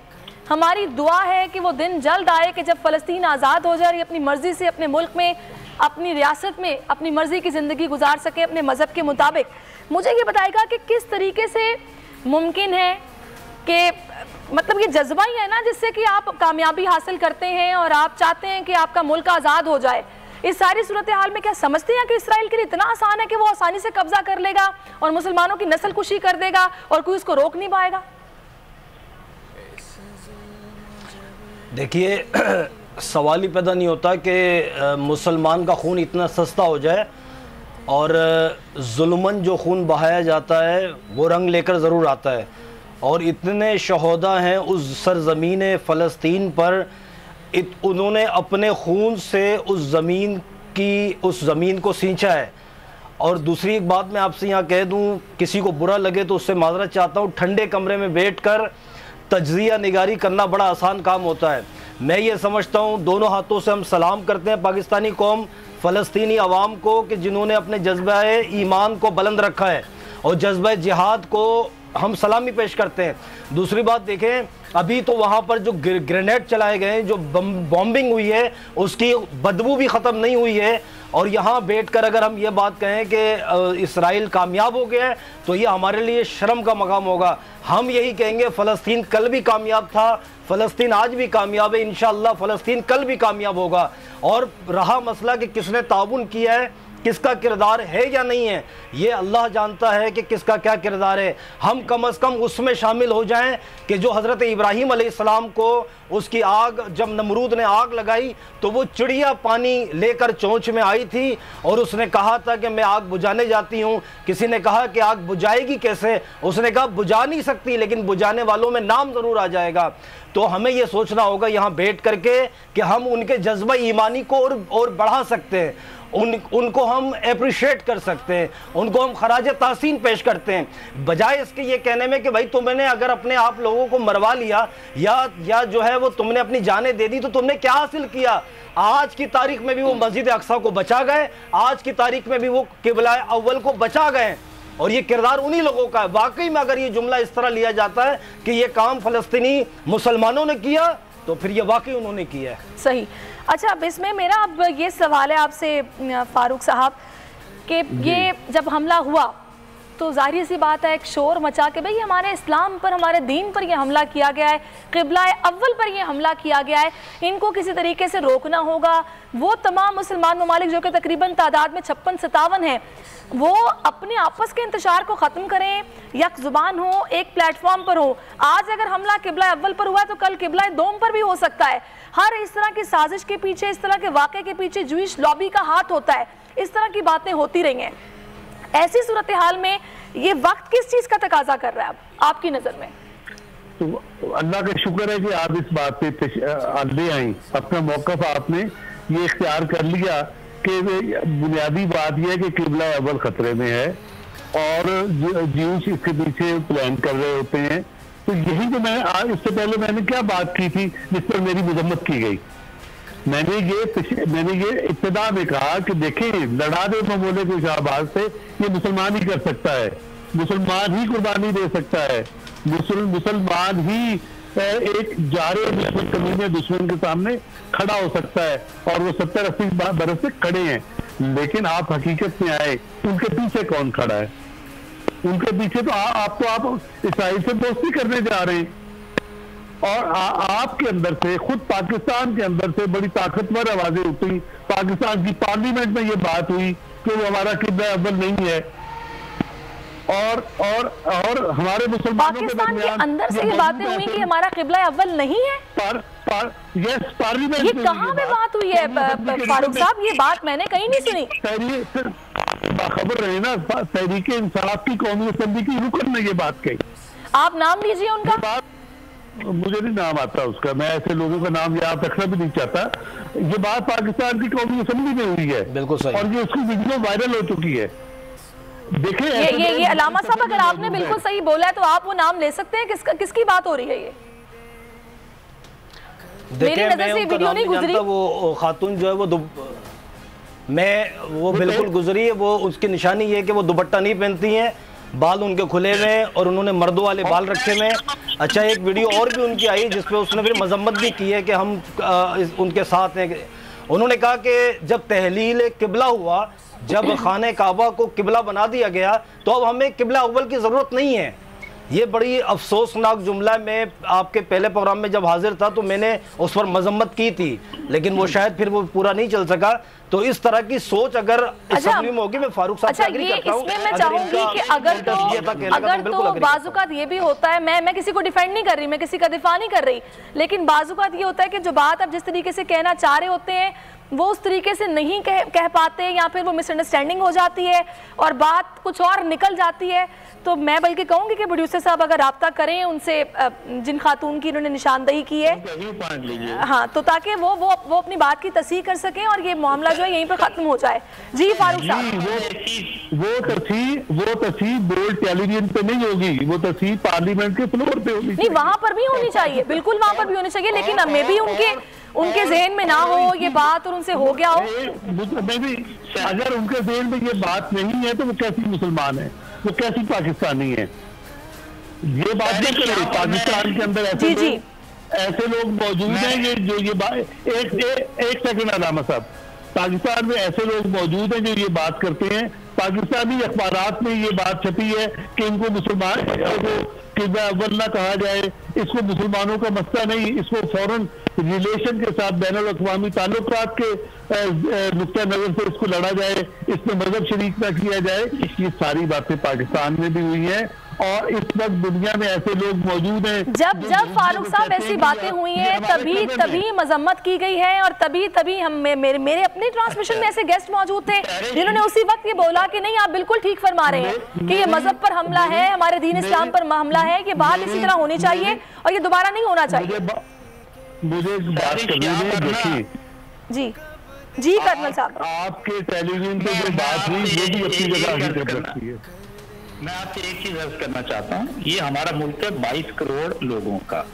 हमारी दुआ है कि वो दिन जल्द आए कि जब फ़लस्तीन आज़ाद हो जाए, अपनी मर्ज़ी से अपने मुल्क में, अपनी रियासत में अपनी मर्ज़ी की ज़िंदगी गुजार सके अपने मज़हब के मुताबिक। मुझे ये बताएगा कि किस तरीके से मुमकिन है कि मतलब ये जज्बा ही है ना जिससे कि आप कामयाबी हासिल करते हैं और आप चाहते हैं कि आपका मुल्क आज़ाद हो जाए। इस सारी सूरत हाल में क्या समझते हैं कि इसराइल के लिए इतना आसान है कि वो आसानी से कब्जा कर लेगा और मुसलमानों की नस्ल कुशी कर देगा और कोई उसको रोक नहीं पाएगा? देखिए, सवाल ही पैदा नहीं होता कि मुसलमान का खून इतना सस्ता हो जाए और जुल्मन जो खून बहाया जाता है वो रंग लेकर ज़रूर आता है। और इतने शहोदा हैं उस सरज़मीन फ़लस्तीन पर, उन्होंने अपने खून से उस ज़मीन को सींचा है। और दूसरी एक बात मैं आपसे यहाँ कह दूँ, किसी को बुरा लगे तो उससे माज़रत चाहता हूँ, ठंडे कमरे में बैठकर तज्ज़िया निगारी करना बड़ा आसान काम होता है। मैं ये समझता हूँ दोनों हाथों से हम सलाम करते हैं पाकिस्तानी कौम, फ़लस्तीनी अवाम को कि जिन्होंने अपने जज्बा ईमान को बुलंद रखा है और जज्बा जिहाद को हम सलामी पेश करते हैं। दूसरी बात देखें, अभी तो वहाँ पर जो ग्रेनेड चलाए गए, जो बॉम्बिंग हुई है, उसकी बदबू भी ख़त्म नहीं हुई है। और यहाँ बैठकर अगर हम ये बात कहें कि इसराइल कामयाब हो गया है तो ये हमारे लिए शर्म का मकाम होगा। हम यही कहेंगे फ़लस्तीन कल भी कामयाब था, फ़लस्तीन आज भी कामयाब है, इंशाअल्लाह फ़लस्तीन कल भी कामयाब होगा। और रहा मसला कि किसने ताउन किया है, किसका किरदार है या नहीं है, ये अल्लाह जानता है कि किसका क्या किरदार है। हम कम अज़ कम उसमें शामिल हो जाएं कि जो हज़रत इब्राहीम अलैहिस्सलाम को उसकी आग, जब नमरूद ने आग लगाई तो वो चिड़िया पानी लेकर चोंच में आई थी और उसने कहा था कि मैं आग बुझाने जाती हूँ। किसी ने कहा कि आग बुझाएगी कैसे, उसने कहा बुझा नहीं सकती लेकिन बुझाने वालों में नाम ज़रूर आ जाएगा। तो हमें ये सोचना होगा यहाँ बैठ करके कि हम उनके जज्बा ईमानी को और बढ़ा सकते हैं, उनको हम अप्रिशिएट कर सकते हैं, उनको हम खराज तासीन पेश करते हैं, बजाय इसके ये कहने में कि भाई तुमने अगर अपने आप लोगों को मरवा लिया या जो है वो तुमने अपनी जानें दे दी तो तुमने क्या हासिल किया। आज की तारीख में भी वो मस्जिद अक्सा को बचा गए, आज की तारीख में भी वो किबला अव्वल को बचा गए और ये किरदार उन्हीं लोगों का है। वाकई में अगर ये जुमला इस तरह लिया जाता है कि ये काम फ़लस्तीनी मुसलमानों ने किया तो फिर ये वाकई उन्होंने किया है। सही। अच्छा, अब इसमें मेरा अब ये सवाल है आपसे फारूक साहब कि ये जब हमला हुआ तो जाहिर सी बात है एक शोर मचा के भाई हमारे इस्लाम पर, हमारे दीन पर ये हमला किया गया है, क़िबला अव्वल पर ये हमला किया गया है, इनको किसी तरीके से रोकना होगा। वो तमाम मुसलमान ममालिक जो कि तकरीबन तादाद में 56-57 हैं, वो अपने आपस के इंतशार को ख़त्म करें, यक ज़ुबान हो, एक प्लेटफॉर्म पर हो। आज अगर हमला क़िबला अव्वल पर हुआ तो कल क़िबला दोम पर भी हो सकता है। हर इस तरह की साजिश के पीछे, इस तरह के वाक़े के पीछे जूइश लॉबी का हाथ होता है। इस तरह की बातें होती रही हैं। ऐसी सूरत हाल में ये वक्त किस चीज का तकाजा कर रहा है आपकी नजर में? तो अल्लाह का शुक्र है कि आप इस बात पे ले आई, अपना मौकफ आपने ये इख्तियार कर लिया कि बुनियादी बात यह है कि किबला अव्वल खतरे में है और ज्यूस इसके पीछे प्लान कर रहे होते हैं। तो यही जो मैं इससे पहले मैंने क्या बात की थी जिस पर मेरी मजम्मत की गई, मैंने ये इब्तिदा में कहा कि देखें, लड़ा दे ममोले को शाहबाज से, ये मुसलमान ही कर सकता है, मुसलमान ही कुर्बानी दे सकता है, मुसलमान ही एक जारे दुश्मन कमीने दुश्मन के सामने खड़ा हो सकता है और वो 70-80 बरस से खड़े हैं। लेकिन आप हकीकत में आए, उनके पीछे कौन खड़ा है? उनके पीछे तो आप इसराइल से दोस्ती करने जा रहे हैं और आपके अंदर से, खुद पाकिस्तान के अंदर से बड़ी ताकतवर आवाजें उठी। पाकिस्तान की पार्लियामेंट में ये बात हुई कि वो हमारा किबला अव्वल नहीं है और हमारे मुसलमानों के दरमियान अंदर से ये बातें हुई कि हमारा किबला अव्वल नहीं है। यस, पार्लियामेंट ये कहाँ पे बात हुई है फारूक साहब? ये बात मैंने कहीं नहीं सुनी। खबर रहे ना, तहरीक इंसाफ की कौमी असेंबली की रुकन ने ये बात कही। आप नाम लीजिए उनका। मुझे नहीं नाम आता उसका, मैं ऐसे लोगों का नाम याद रखना भी नहीं चाहता। ये बात पाकिस्तान की कौमी असेंबली में हुई है, बिल्कुल सही, और ये उसकी वीडियो वायरल हो चुकी है। देखिए ये अलामा साहब, अगर आपने बिल्कुल सही बोला है तो आप वो नाम ले सकते हैं। किसकी बात हो रही है ये? मेरी नजर से वीडियो नहीं गुजरी। वो खातून जो है वो बिल्कुल गुजरी है। वो उसकी निशानी ये है कि वो दुपट्टा नहीं पहनती हैं, बाल उनके खुले हुए हैं और उन्होंने मर्दों वाले बाल रखे हुए हैं। अच्छा, एक वीडियो और भी उनकी आई जिसपे उसने फिर मजम्मत भी की है कि हम उनके साथ हैं। उन्होंने कहा कि जब तहलील किबला हुआ, जब खाने काबा को किबला बना दिया गया, तो अब हमें किबला अव्वल की ज़रूरत नहीं है। ये बड़ी अफसोसनाक जुमला। मैं आपके पहले प्रोग्राम में जब हाजिर था तो मैंने उस पर मजम्मत की थी, लेकिन वो शायद फिर वो पूरा नहीं चल सका। तो इस तरह की सोच अगर असेंबली में होगी, मैं फारूक साहब से एग्री करता हूं। इसमें मैं चाहूंगी कि अगर तो बाजुकात ये भी होता है, मैं किसी को डिफेंड नहीं कर रही, मैं किसी का दिफा नहीं कर रही, लेकिन बाजुकात ये होता है कि जो बात आप जिस तरीके से कहना चाह रहे होते हैं वो उस तरीके से नहीं कह पाते, या फिर वो मिसअंडरस्टैंडिंग हो जाती है और बात कुछ और निकल जाती है। तो मैं बल्कि कहूंगी कि प्रोड्यूसर साहब अगर राब्ता करें उनसे, जिन खातून की उन्होंने निशानदही की है, हाँ, तो ताकि वो अपनी बात की तस्दीक कर सकें और ये मामला जो है यहीं पर खत्म हो जाए। जी फारूक साहब, वो तस्दीक बोल्ड टेलीविजन पे नहीं होगी, वो तस्दीक पार्लियामेंट के फ्लोर पे होगी। नहीं, वहां पर भी होनी चाहिए, बिल्कुल वहां पर भी होनी चाहिए, लेकिन अब मे भी उनके ज़हन में ना हो ये बात और उनसे हो गया हो। अगर उनके ज़हन में ये बात नहीं है तो वो कैसी मुसलमान है, वो कैसी पाकिस्तानी है? ये बात नहीं करें। पाकिस्तान के अंदर ऐसे लोग मौजूद हैं एक सेकंड अलामा साहब, पाकिस्तान में ऐसे लोग मौजूद हैं जो ये बात करते हैं। पाकिस्तानी अखबारात में ये बात छपी है कि इनको मुसलमान किबला अव्वल ना कहा जाए, इसको मुसलमानों का मसला नहीं, इसको फौरन रिलेशन के साथ बैनुल अक़वामी ताल्लुकात के नुक्ता नजर से इसको लड़ा जाए, इसमें मजहब शरीक ना किया जाए। ये सारी बातें पाकिस्तान में भी हुई हैं और इस वक्त दुनिया में ऐसे लोग मौजूद हैं। जब फारूक साहब ऐसी बातें हुई हैं तभी मजम्मत की गई है और तभी हम मेरे अपने ट्रांसमिशन में ऐसे गेस्ट मौजूद थे जिन्होंने उसी वक्त ये बोला कि नहीं, आप बिल्कुल ठीक फरमा रहे हैं कि ये मजहब पर हमला है, हमारे दीन इस्लाम पर हमला है, ये बात इसी तरह होनी चाहिए और ये दोबारा नहीं होना चाहिए। मुझे बात करनी जी कर्नल साहब, आपके टेलीविजन पे जो बात हुई वो भी अपनी जगह रखती है। मैं आपसे एक चीज अर्ज करना चाहता हूँ, ये हमारा मुल्क है 22 करोड़ लोगों का,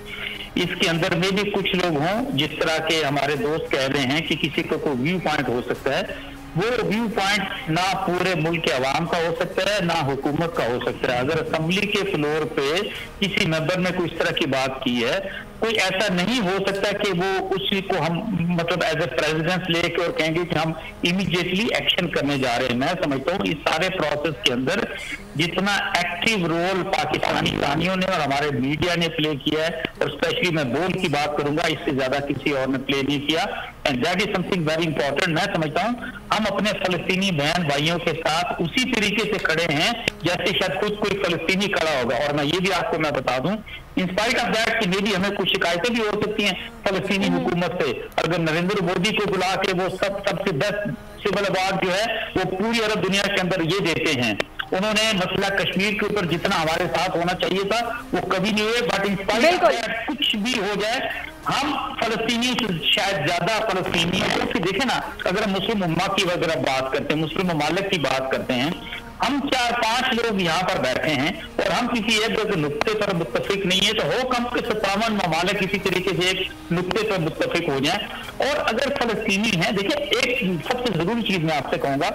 इसके अंदर में भी कुछ लोग हों जिस तरह के हमारे दोस्त कह रहे हैं कि किसी को कोई व्यू पॉइंट हो सकता है, वो व्यू पॉइंट ना पूरे मुल्क के अवाम का हो सकता है ना हुकूमत का हो सकता है। अगर असेंबली के फ्लोर पे किसी मेंबर ने कोई इस तरह की बात की है, कोई ऐसा नहीं हो सकता कि वो उसी को हम मतलब एज ए प्रेसिडेंट लेके और कहेंगे कि हम इमीडिएटली एक्शन करने जा रहे हैं। मैं समझता हूँ इस सारे प्रोसेस के अंदर जितना एक्टिव रोल पाकिस्तानी सानियों ने और हमारे मीडिया ने प्ले किया है, और स्पेशली मैं बोल की बात करूंगा, इससे ज्यादा किसी और ने प्ले नहीं किया, and that is something very important. मैं समझता हूँ हम अपने फलस्तीनी बहन भाइयों के साथ उसी तरीके से खड़े हैं जैसे शायद खुद कोई फलस्तीनी खड़ा होगा। और मैं ये भी आपको मैं बता दूं, इंस्पाइट ऑफ दैट कि मे भी हमें कुछ शिकायतें भी हो सकती हैं फलस्तीनी हुकूमत से, अगर नरेंद्र मोदी को बुला के वो सबसे बेस्ट सिविल अवार्ड जो है वो पूरी अरब दुनिया के अंदर ये देते हैं, उन्होंने मसला कश्मीर के ऊपर जितना हमारे साथ होना चाहिए था वो कभी नहीं हुए। बट इंस्पायर कुछ भी हो जाए, हम फलस्तीनी शायद ज्यादा फलस्तीनी है, क्योंकि देखे ना, अगर मुस्लिम उम्मा की वगैरह बात करते हैं, मुस्लिम ममालिक की बात करते हैं, हम 4-5 लोग यहाँ पर बैठे हैं और हम किसी एक नुक्ते पर मुत्तफिक नहीं है, तो हो कम के 57 ममालिक किसी तरीके से एक नुक्ते पर मुत्तफिक हो जाए। और अगर फलस्तीनी है, देखिए एक सबसे जरूरी चीज मैं आपसे कहूंगा,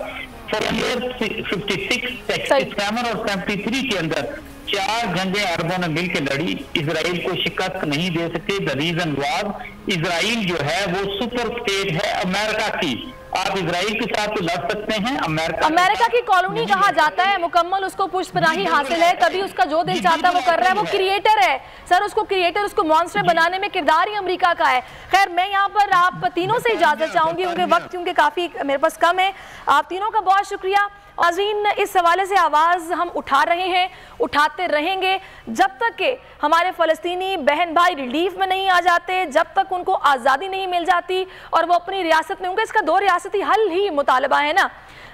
56, 67 और 73 के अंदर 4 जंगें अरबों ने मिलकर लड़ी, इसराइल को शिकस्त नहीं दे सके। द रीजन वाज, इसराइल जो है वो सुपर स्टेट है अमेरिका की। आप इसराइल के साथ तो लड़ सकते हैं, अमेरिका की कॉलोनी कहा जाता है, मुकम्मल उसको पुष्पनाही हासिल है, कभी उसका जो दिल चाहता है वो कर रहा है, वो क्रिएटर है सर, उसको क्रिएटर, उसको मॉन्स्टर बनाने में किरदार ही अमेरिका का है। खैर मैं यहाँ पर आप तीनों से इजाजत चाहूंगी, उनके वक्त क्योंकि काफी मेरे पास कम है। आप तीनों का बहुत शुक्रिया। नाज़रीन, इस हवाले से आवाज़ हम उठा रहे हैं, उठाते रहेंगे जब तक कि हमारे फ़लस्तीनी बहन भाई रिलीफ में नहीं आ जाते, जब तक उनको आज़ादी नहीं मिल जाती और वो अपनी रियासत में होंगे। इसका 2 रियासती हल ही मुतालबा है ना,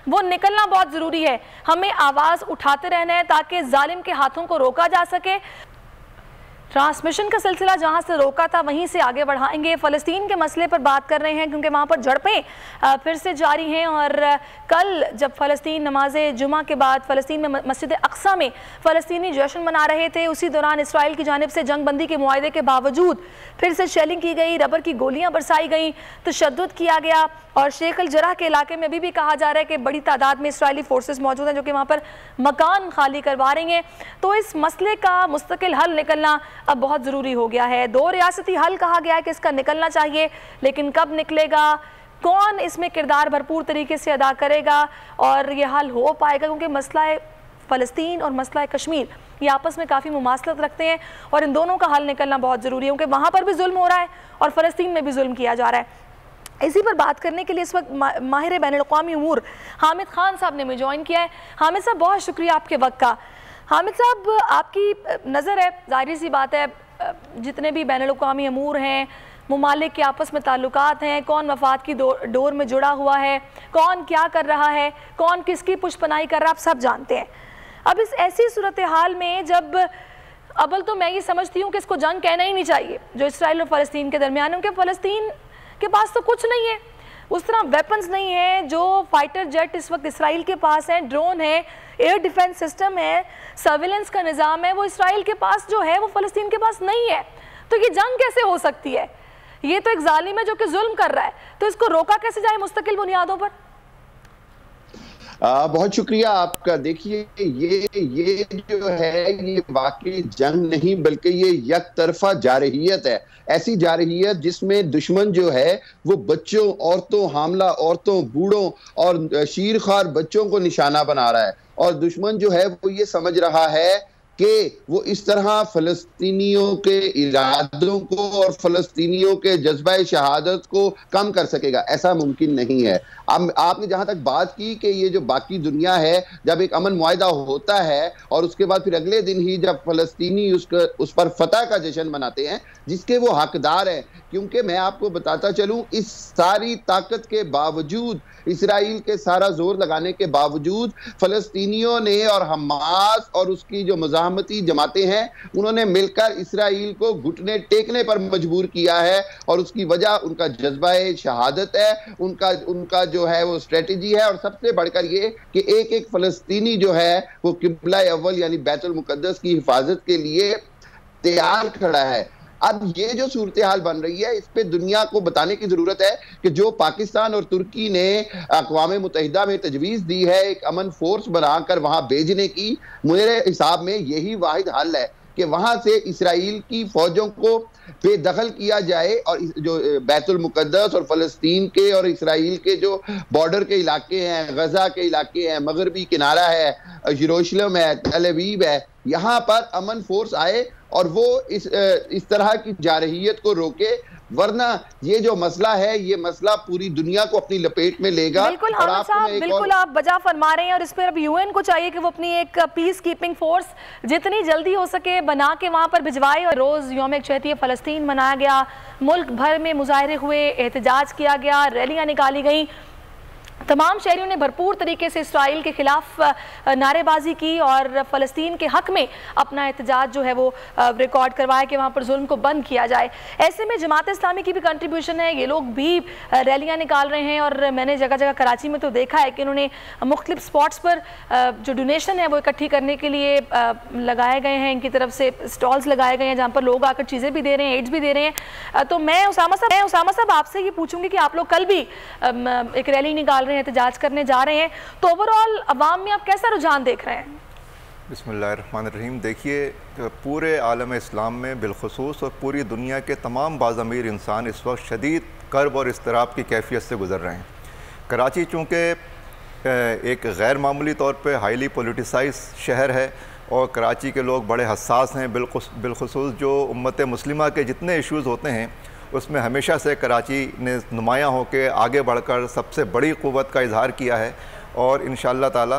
वो निकलना बहुत ज़रूरी है। हमें आवाज़ उठाते रहना है ताकि जालिम के हाथों को रोका जा सके। ट्रांसमिशन का सिलसिला जहां से रोका था वहीं से आगे बढ़ाएंगे। फ़लस्तीन के मसले पर बात कर रहे हैं क्योंकि वहां पर झड़पें फिर से जारी हैं और कल जब फ़लस्तीन नमाज जुमा के बाद फ़लस्तीन में मस्जिद अक्सा में फ़लस्तीनी जश्न मना रहे थे, उसी दौरान इसराइल की जानिब से जंगबंदी के मुआहदे के बावजूद फिर से शेलिंग की गई, रबर की गोलियाँ बरसाई गई, तशद्दुद किया गया। और शेख अल जराह के इलाके में अभी भी कहा जा रहा है कि बड़ी तादाद में इसराइली फोर्सेस मौजूद हैं जो कि वहाँ पर मकान खाली करवा रही हैं। तो इस मसले का मुस्तकिल हल निकलना अब बहुत ज़रूरी हो गया है। 2 रियासती हल कहा गया है कि इसका निकलना चाहिए, लेकिन कब निकलेगा, कौन इसमें किरदार भरपूर तरीके से अदा करेगा और ये हल हो पाएगा, क्योंकि मसला फ़लस्तीन और मसला कश्मीर ये आपस में काफ़ी मुमासलत रखते हैं और इन दोनों का हल निकलना बहुत ज़रूरी है, क्योंकि वहाँ पर भी जुल्म हो रहा है और फ़लस्तीन में भी जुल्म किया जा रहा है। इसी पर बात करने के लिए इस वक्त माहिर बैनुल-अक़वामी उमूर हामिद खान साहब ने मुझे ज्वाइन किया है। हामिद साहब, बहुत शुक्रिया आपके वक्त का। हामिद साहब, आपकी नज़र है, जाहिर सी बात है, जितने भी बैनुल-अक़वामी उमूर हैं, मुमालिक के आपस में ताल्लुकात हैं, कौन मफाद की डोर में जुड़ा हुआ है, कौन क्या कर रहा है, कौन किसकी पुष्पनाई कर रहा है, आप सब जानते हैं। अब इस ऐसी सूरत हाल में जब अव्वल तो मैं ये समझती हूँ कि इसको जंग कहना ही नहीं चाहिए जो इसराइल और फ़लस्तीन के दरमियान है, क्योंकि फ़लस्तीन के पास तो कुछ नहीं है, उस तरह वेपन्स नहीं है जो फाइटर जेट इस वक्त इसराइल के पास है, ड्रोन है, एयर डिफेंस सिस्टम है, सर्विलेंस का निज़ाम है, वो इसराइल के पास जो है वो फ़लस्तीन के पास नहीं है। तो ये जंग कैसे हो सकती है? ये तो एक जालिम है जो कि जुल्म कर रहा है, तो इसको रोका कैसे जाए मुस्तकिल बुनियादों पर? बहुत शुक्रिया आपका। देखिए ये जो है ये वाकई जंग नहीं बल्कि ये एक तरफा जारहियत है, ऐसी जारहियत जिसमें दुश्मन जो है वो बच्चों, औरतों, हामला औरतों, बूढ़ों और शीरखार बच्चों को निशाना बना रहा है। और दुश्मन जो है वो ये समझ रहा है कि वो इस तरह फ़लस्तीनियों के इरादों को और फ़लस्तीनियों के जज्बा शहादत को कम कर सकेगा। ऐसा मुमकिन नहीं है। अब आपने जहां तक बात की कि ये जो बाकी दुनिया है, जब एक अमन मुआहिदा होता है और उसके बाद फिर अगले दिन ही जब फ़लस्तीनी उस पर फतह का जश्न मनाते हैं जिसके वो हकदार हैं, क्योंकि मैं आपको बताता चलूं, इस सारी ताकत के बावजूद, इसराइल के सारा जोर लगाने के बावजूद फ़लस्तीनियों ने और हमास और उसकी जो मज़ाहमती जमातें हैं उन्होंने मिलकर इसराइल को घुटने टेकने पर मजबूर किया है। और उसकी वजह उनका जज्बा शहादत है, उनका जो है वो स्ट्रेटेजी है। और सबसे बढ़कर ये कि एक एक फ़लस्तीनी जो है वो किबला अव्वल यानी बैतुल मुक़द्दस की हिफाजत के लिए तैयार खड़ा है। अब ये जो सूरत हाल बन रही है, इस पे दुनिया को बताने की जरूरत है कि जो पाकिस्तान और तुर्की ने अक़वाम मुत्तहिदा में तजवीज़ दी है एक अमन फोर्स बनाकर वहां भेजने की, मेरे हिसाब में यही वाहिद हल है कि वहां से इसराइल की फौजों को बेदखल किया जाए और जो बैतुल मुक़द्दस और फ़लस्तीन के और इसराइल के जो बॉर्डर के इलाके हैं, गजा के इलाके हैं, मगरबी किनारा है, यरूशलेम है, तल अवीव है, यहाँ पर अमन फोर्स आए और वो इस तरह की जारहियत को रोके। वरना ये जो मसला है, ये मसला पूरी दुनिया को अपनी लपेट में लेगा। बिल्कुल हामिद साहब, बिल्कुल आप बजा फरमा रहे हैं। और इस पर अब यूएन को चाहिए कि वो अपनी एक पीस कीपिंग फोर्स जितनी जल्दी हो सके बना के वहाँ पर भिजवाए। और रोज़ यौम यकजहती फ़लस्तीन मनाया गया, मुल्क भर में मुजाहरे हुए, एहतजाज किया गया, रैलियाँ निकाली गई। तमाम शहरियों ने भरपूर तरीके से इसराइल के खिलाफ नारेबाजी की और फ़लस्तीन के हक़ में अपना एहतजाज जो है वो रिकॉर्ड करवाया कि वहाँ पर जुल्म को बंद किया जाए। ऐसे में जमात इस्लामी की भी कंट्रीब्यूशन है, ये लोग भी रैलियाँ निकाल रहे हैं और मैंने जगह जगह कराची में तो देखा है कि उन्होंने मुख्तलिफ स्पॉट्स पर जो डोनेशन है वो इकट्ठी करने के लिए लगाए गए हैं, इनकी तरफ से स्टॉल्स लगाए गए हैं जहाँ पर लोग आकर चीज़ें भी दे रहे हैं, एड्स भी दे रहे हैं। तो मैं उसामा साहब आपसे ये पूछूंगी कि आप लोग कल भी एक रैली निकाल रहे हैं, एहतजाज करने जा रहे हैं, तो ओवरऑल अवाम में आप कैसा रुझान देख रहे हैं? बिस्मिल्लाहिर्रहमानिर्रहीम। देखिए, पूरे आलम इस्लाम में बिलखुसूस और पूरी दुनिया के तमाम बाज़मीर इंसान इस वक्त शदीद कर्ब और इस्तराब की कैफियत से गुज़र रहे हैं। कराची चूँकि एक गैर मामूली तौर पे हाईली पोलिटिसाइज शहर है और कराची के लोग बड़े हसास हैं, बिलखुसूस जो उम्मत मुस्लिमा के जितने इश्यूज़ होते हैं उसमें हमेशा से कराची ने नुमायाँ होकर आगे बढ़कर सबसे बड़ी क़ुव्वत का इजहार किया है। और इंशाअल्लाह ताला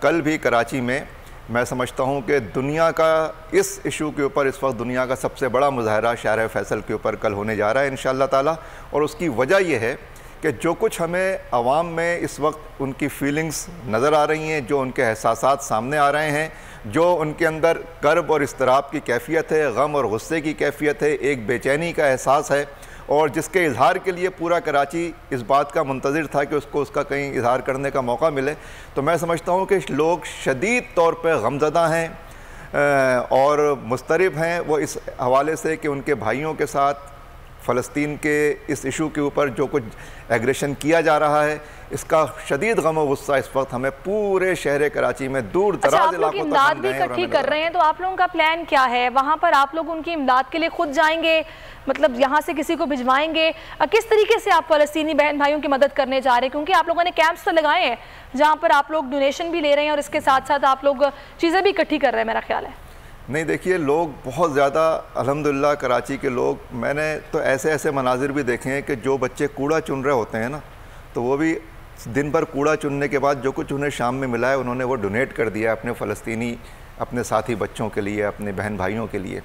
कल भी कराची में मैं समझता हूँ कि दुनिया का इस इशू के ऊपर इस वक्त दुनिया का सबसे बड़ा मुजाहरा शहर फैसल के ऊपर कल होने जा रहा है इंशाअल्लाह ताला। और उसकी वजह यह है कि जो कुछ हमें आवाम में इस वक्त उनकी फीलिंग्स नज़र आ रही हैं, जो उनके एहसासात सामने आ रहे हैं, जो उनके अंदर कर्ब और इस्तराब की कैफियत है, गम और गुस्से की कैफियत है, एक बेचैनी का एहसास है, और जिसके इजहार के लिए पूरा कराची इस बात का मुंतज़िर था कि उसको उसका कहीं इजहार करने का मौका मिले। तो मैं समझता हूँ कि लोग शदीद तौर पर गमज़दा हैं और मुस्तरिब हैं वो इस हवाले से कि उनके भाइयों के साथ फ़लस्तीन के इस इशू के ऊपर जो कुछ एग्रेशन किया जा रहा है, इसका शदीद गम और गुस्सा इस वक्त हमें पूरे शहर कराची में दूर दराज इलाकों तक इमदाद भी इकट्ठी कर रहे हैं। तो आप लोगों का प्लान क्या है? वहाँ पर आप लोग उनकी इमदाद के लिए खुद जाएंगे, मतलब यहाँ से किसी को भिजवाएंगे? किस तरीके से आप फ़लस्तीनी बहन भाइयों की मदद करने जा रहे हैं? क्योंकि आप लोगों ने कैंप्स तो लगाए हैं जहाँ पर आप लोग डोनेशन भी ले रहे हैं और इसके साथ साथ आप लोग चीज़ें भी इकट्ठी कर रहे हैं, मेरा ख्याल है। नहीं, देखिए, लोग बहुत ज़्यादा अल्हम्दुलिल्लाह कराची के लोग, मैंने तो ऐसे ऐसे मनाजिर भी देखे हैं कि जो बच्चे कूड़ा चुन रहे होते हैं ना, तो वो भी दिन भर कूड़ा चुनने के बाद जो कुछ उन्हें शाम में मिला है उन्होंने वो डोनेट कर दिया अपने फ़लस्तीनी अपने साथी बच्चों के लिए, अपने बहन भाइयों के लिए।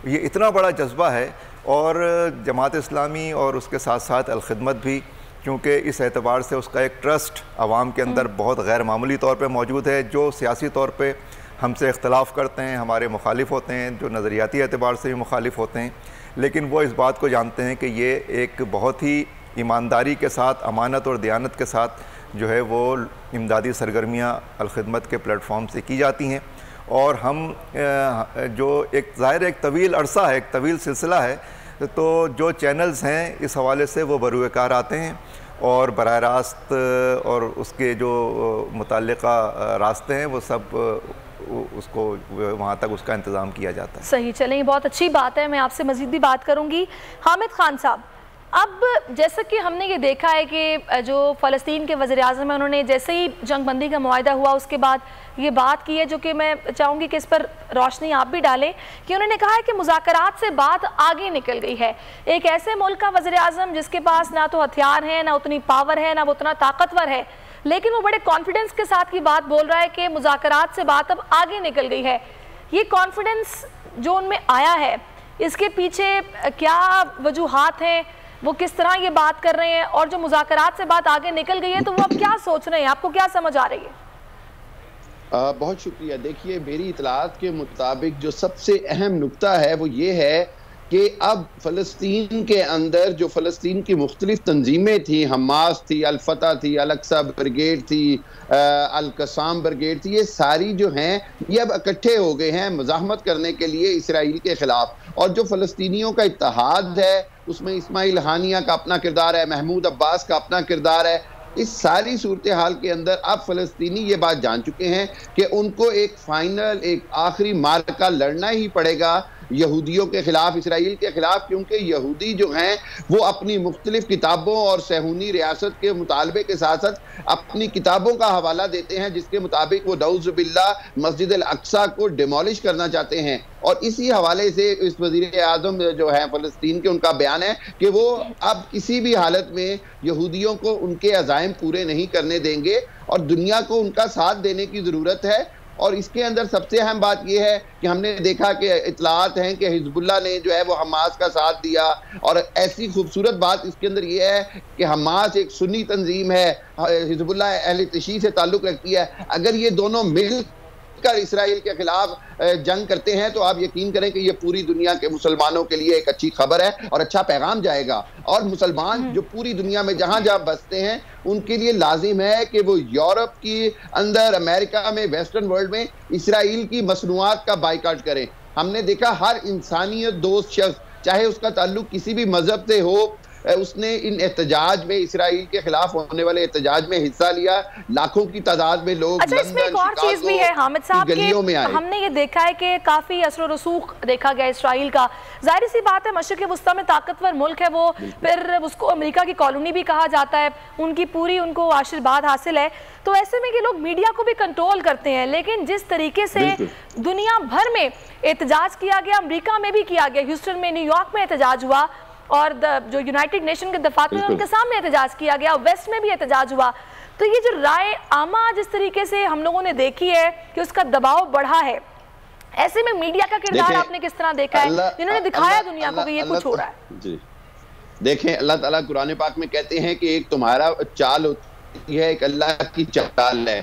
ये इतना बड़ा जज्बा है। और जमात इस्लामी और उसके साथ साथ अल-ख़िदमत भी, क्योंकि इस एतबार से उसका एक ट्रस्ट आवाम के अंदर बहुत गैर मामूली तौर पर मौजूद है। जो सियासी तौर पर हमसे इख्तलाफ़ करते हैं, हमारे मुखालिफ होते हैं, जो नज़रियाती एतबार से भी मुखालिफ होते हैं, लेकिन वो इस बात को जानते हैं कि ये एक बहुत ही ईमानदारी के साथ, अमानत और दयानत के साथ जो है वो इमदादी सरगर्मियाँ अल-ख़िदमत के प्लेटफॉर्म से की जाती हैं। और हम जो एक ज़ाहिर एक तवील अरसा है, एक तवील सिलसिला है, तो जो चैनल्स हैं इस हवाले से वो बरूएकार आते हैं और बराह रास्त और उसके जो मुताल्लिक़ा रास्ते हैं वो सब उसको वहाँ तक उसका इंतज़ाम किया जाता है। सही, चलें, बहुत अच्छी बात है। मैं आपसे मज़ीद भी बात करूँगी। हामिद खान साहब, अब जैसा कि हमने ये देखा है कि जो फ़लस्तीन के वज़ीर-ए-आज़म हैं उन्होंने जैसे ही जंग बंदी का मुआहदा हुआ उसके बाद ये बात की है, जो कि मैं चाहूँगी कि इस पर रोशनी आप भी डालें, कि उन्होंने कहा है कि मुज़ाकरात से बात आगे निकल गई है। एक ऐसे मुल्क का वज़ीर-ए-आज़म जिसके पास ना तो हथियार हैं, ना उतनी पावर है, ना वो उतना ताकतवर है, लेकिन वो बड़े कॉन्फिडेंस के साथ की बात बोल रहा है कि मुज़ाकरात से बात अब आगे निकल गई है। ये कॉन्फिडेंस जो उनमें आया है, इसके पीछे क्या वजूहात हैं? वो किस तरह ये बात कर रहे हैं? और जो मुज़ाकरात से बात आगे निकल गई है तो वो अब क्या सोच रहे हैं? आपको क्या समझ आ रही है? बहुत शुक्रिया। देखिए, मेरी इतलात के मुताबिक जो सबसे अहम नुक्ता है वो ये है कि अब फ़लस्तीन के अंदर जो फ़लस्तीन की मुख्तलिफ तंजीमें थी, हमास थी, अल-फतह थी, अल-अक्सा ब्रिगेड थी, अल-कसाम ब्रिगेड थी, ये सारी जो हैं ये अब इकट्ठे हो गए हैं मुज़ाहमत करने के लिए इसराइल के ख़िलाफ़। और जो फ़लस्तीनियों का इत्तेहाद है उसमें इस्माइल हानिया का अपना किरदार है, महमूद अब्बास का अपना किरदार है। इस सारी सूरत हाल के अंदर अब फ़लस्तीनी ये बात जान चुके हैं कि उनको एक फाइनल, एक आखिरी मार्का लड़ना ही पड़ेगा यहूदियों के खिलाफ, इसराइल के खिलाफ, क्योंकि यहूदी जो हैं वो अपनी मुख्तलिफ किताबों और सहूनी रियासत के मुतालबे के साथ साथ अपनी किताबों का हवाला देते हैं जिसके मुताबिक वो नऊज़ बिल्लाह मस्जिद अल अक्सा को डिमोलिश करना चाहते हैं। और इसी हवाले से इस वज़ीर आज़म जो है फ़लस्तीन के, उनका बयान है कि वो अब किसी भी हालत में यहूदियों को उनके अज़ाइम पूरे नहीं करने देंगे और दुनिया को उनका साथ देने की ज़रूरत है। और इसके अंदर सबसे अहम बात यह है कि हमने देखा कि इतलात हैं कि हिजबुल्लाह ने जो है वो हमास का साथ दिया, और ऐसी खूबसूरत बात इसके अंदर यह है कि हमास एक सुन्नी तंजीम है, हिजबुल्लाह अहले तशी से ताल्लुक़ रखती है। अगर ये दोनों मिल कर इसराइल के खिलाफ जंग करते हैं तो आप यकीन करें कि ये पूरी दुनिया के मुसलमानों के लिए एक अच्छी खबर है और अच्छा पैगाम जाएगा। और मुसलमान जो पूरी दुनिया में जहां जहां बसते हैं उनके लिए लाजिम है कि वो यूरोप की अंदर, अमेरिका में, वेस्टर्न वर्ल्ड में इसराइल की मसनूआत का बाइकाट करें। हमने देखा हर इंसानियत दोस्त शख्स, चाहे उसका ताल्लुक किसी भी मजहब से हो, उसने इन एहतजाज में, इसराइल के खिलाफ होने वाले एहतजाज में हिस्सा लिया। लाखों की तादाद में लोग अच्छा, इसमें एक और चीज भी है हामिद साहब, गलियों में आए। हमने ये देखा है कि काफी असर रसूख देखा गया इसराइल का। जाहिर सी बात है, मशरिक़ वस्ता में ताकतवर मुल्क है वो, फिर उसको अमेरिका की कॉलोनी भी कहा जाता है, उनकी पूरी उनको आशीर्वाद हासिल है। तो ऐसे में कि लोग मीडिया को भी कंट्रोल करते हैं, लेकिन जिस तरीके से दुनिया भर में एहतजाज किया गया, अमेरिका में भी किया गया, ह्यूस्टन में, न्यूयॉर्क में एहतजाज हुआ, और जो यूनाइटेड नेशन के दफातर हैं उनके सामने एहतजाज किया गया, वेस्ट में भी एहतजाज हुआ। तो ये जो राय आमा जिस तरीके से हम लोगों ने देखी है कि उसका दबाव बढ़ा है, ऐसे में मीडिया का किरदार आपने किस तरह देखा है, जिन्होंने दिखाया दुनिया को कि ये कुछ हो रहा है? जी देखें, अल्लाह ताला कुरान पाक में कहते हैं कि एक तुम्हारा चाल होती है, एक अल्लाह की चाल है।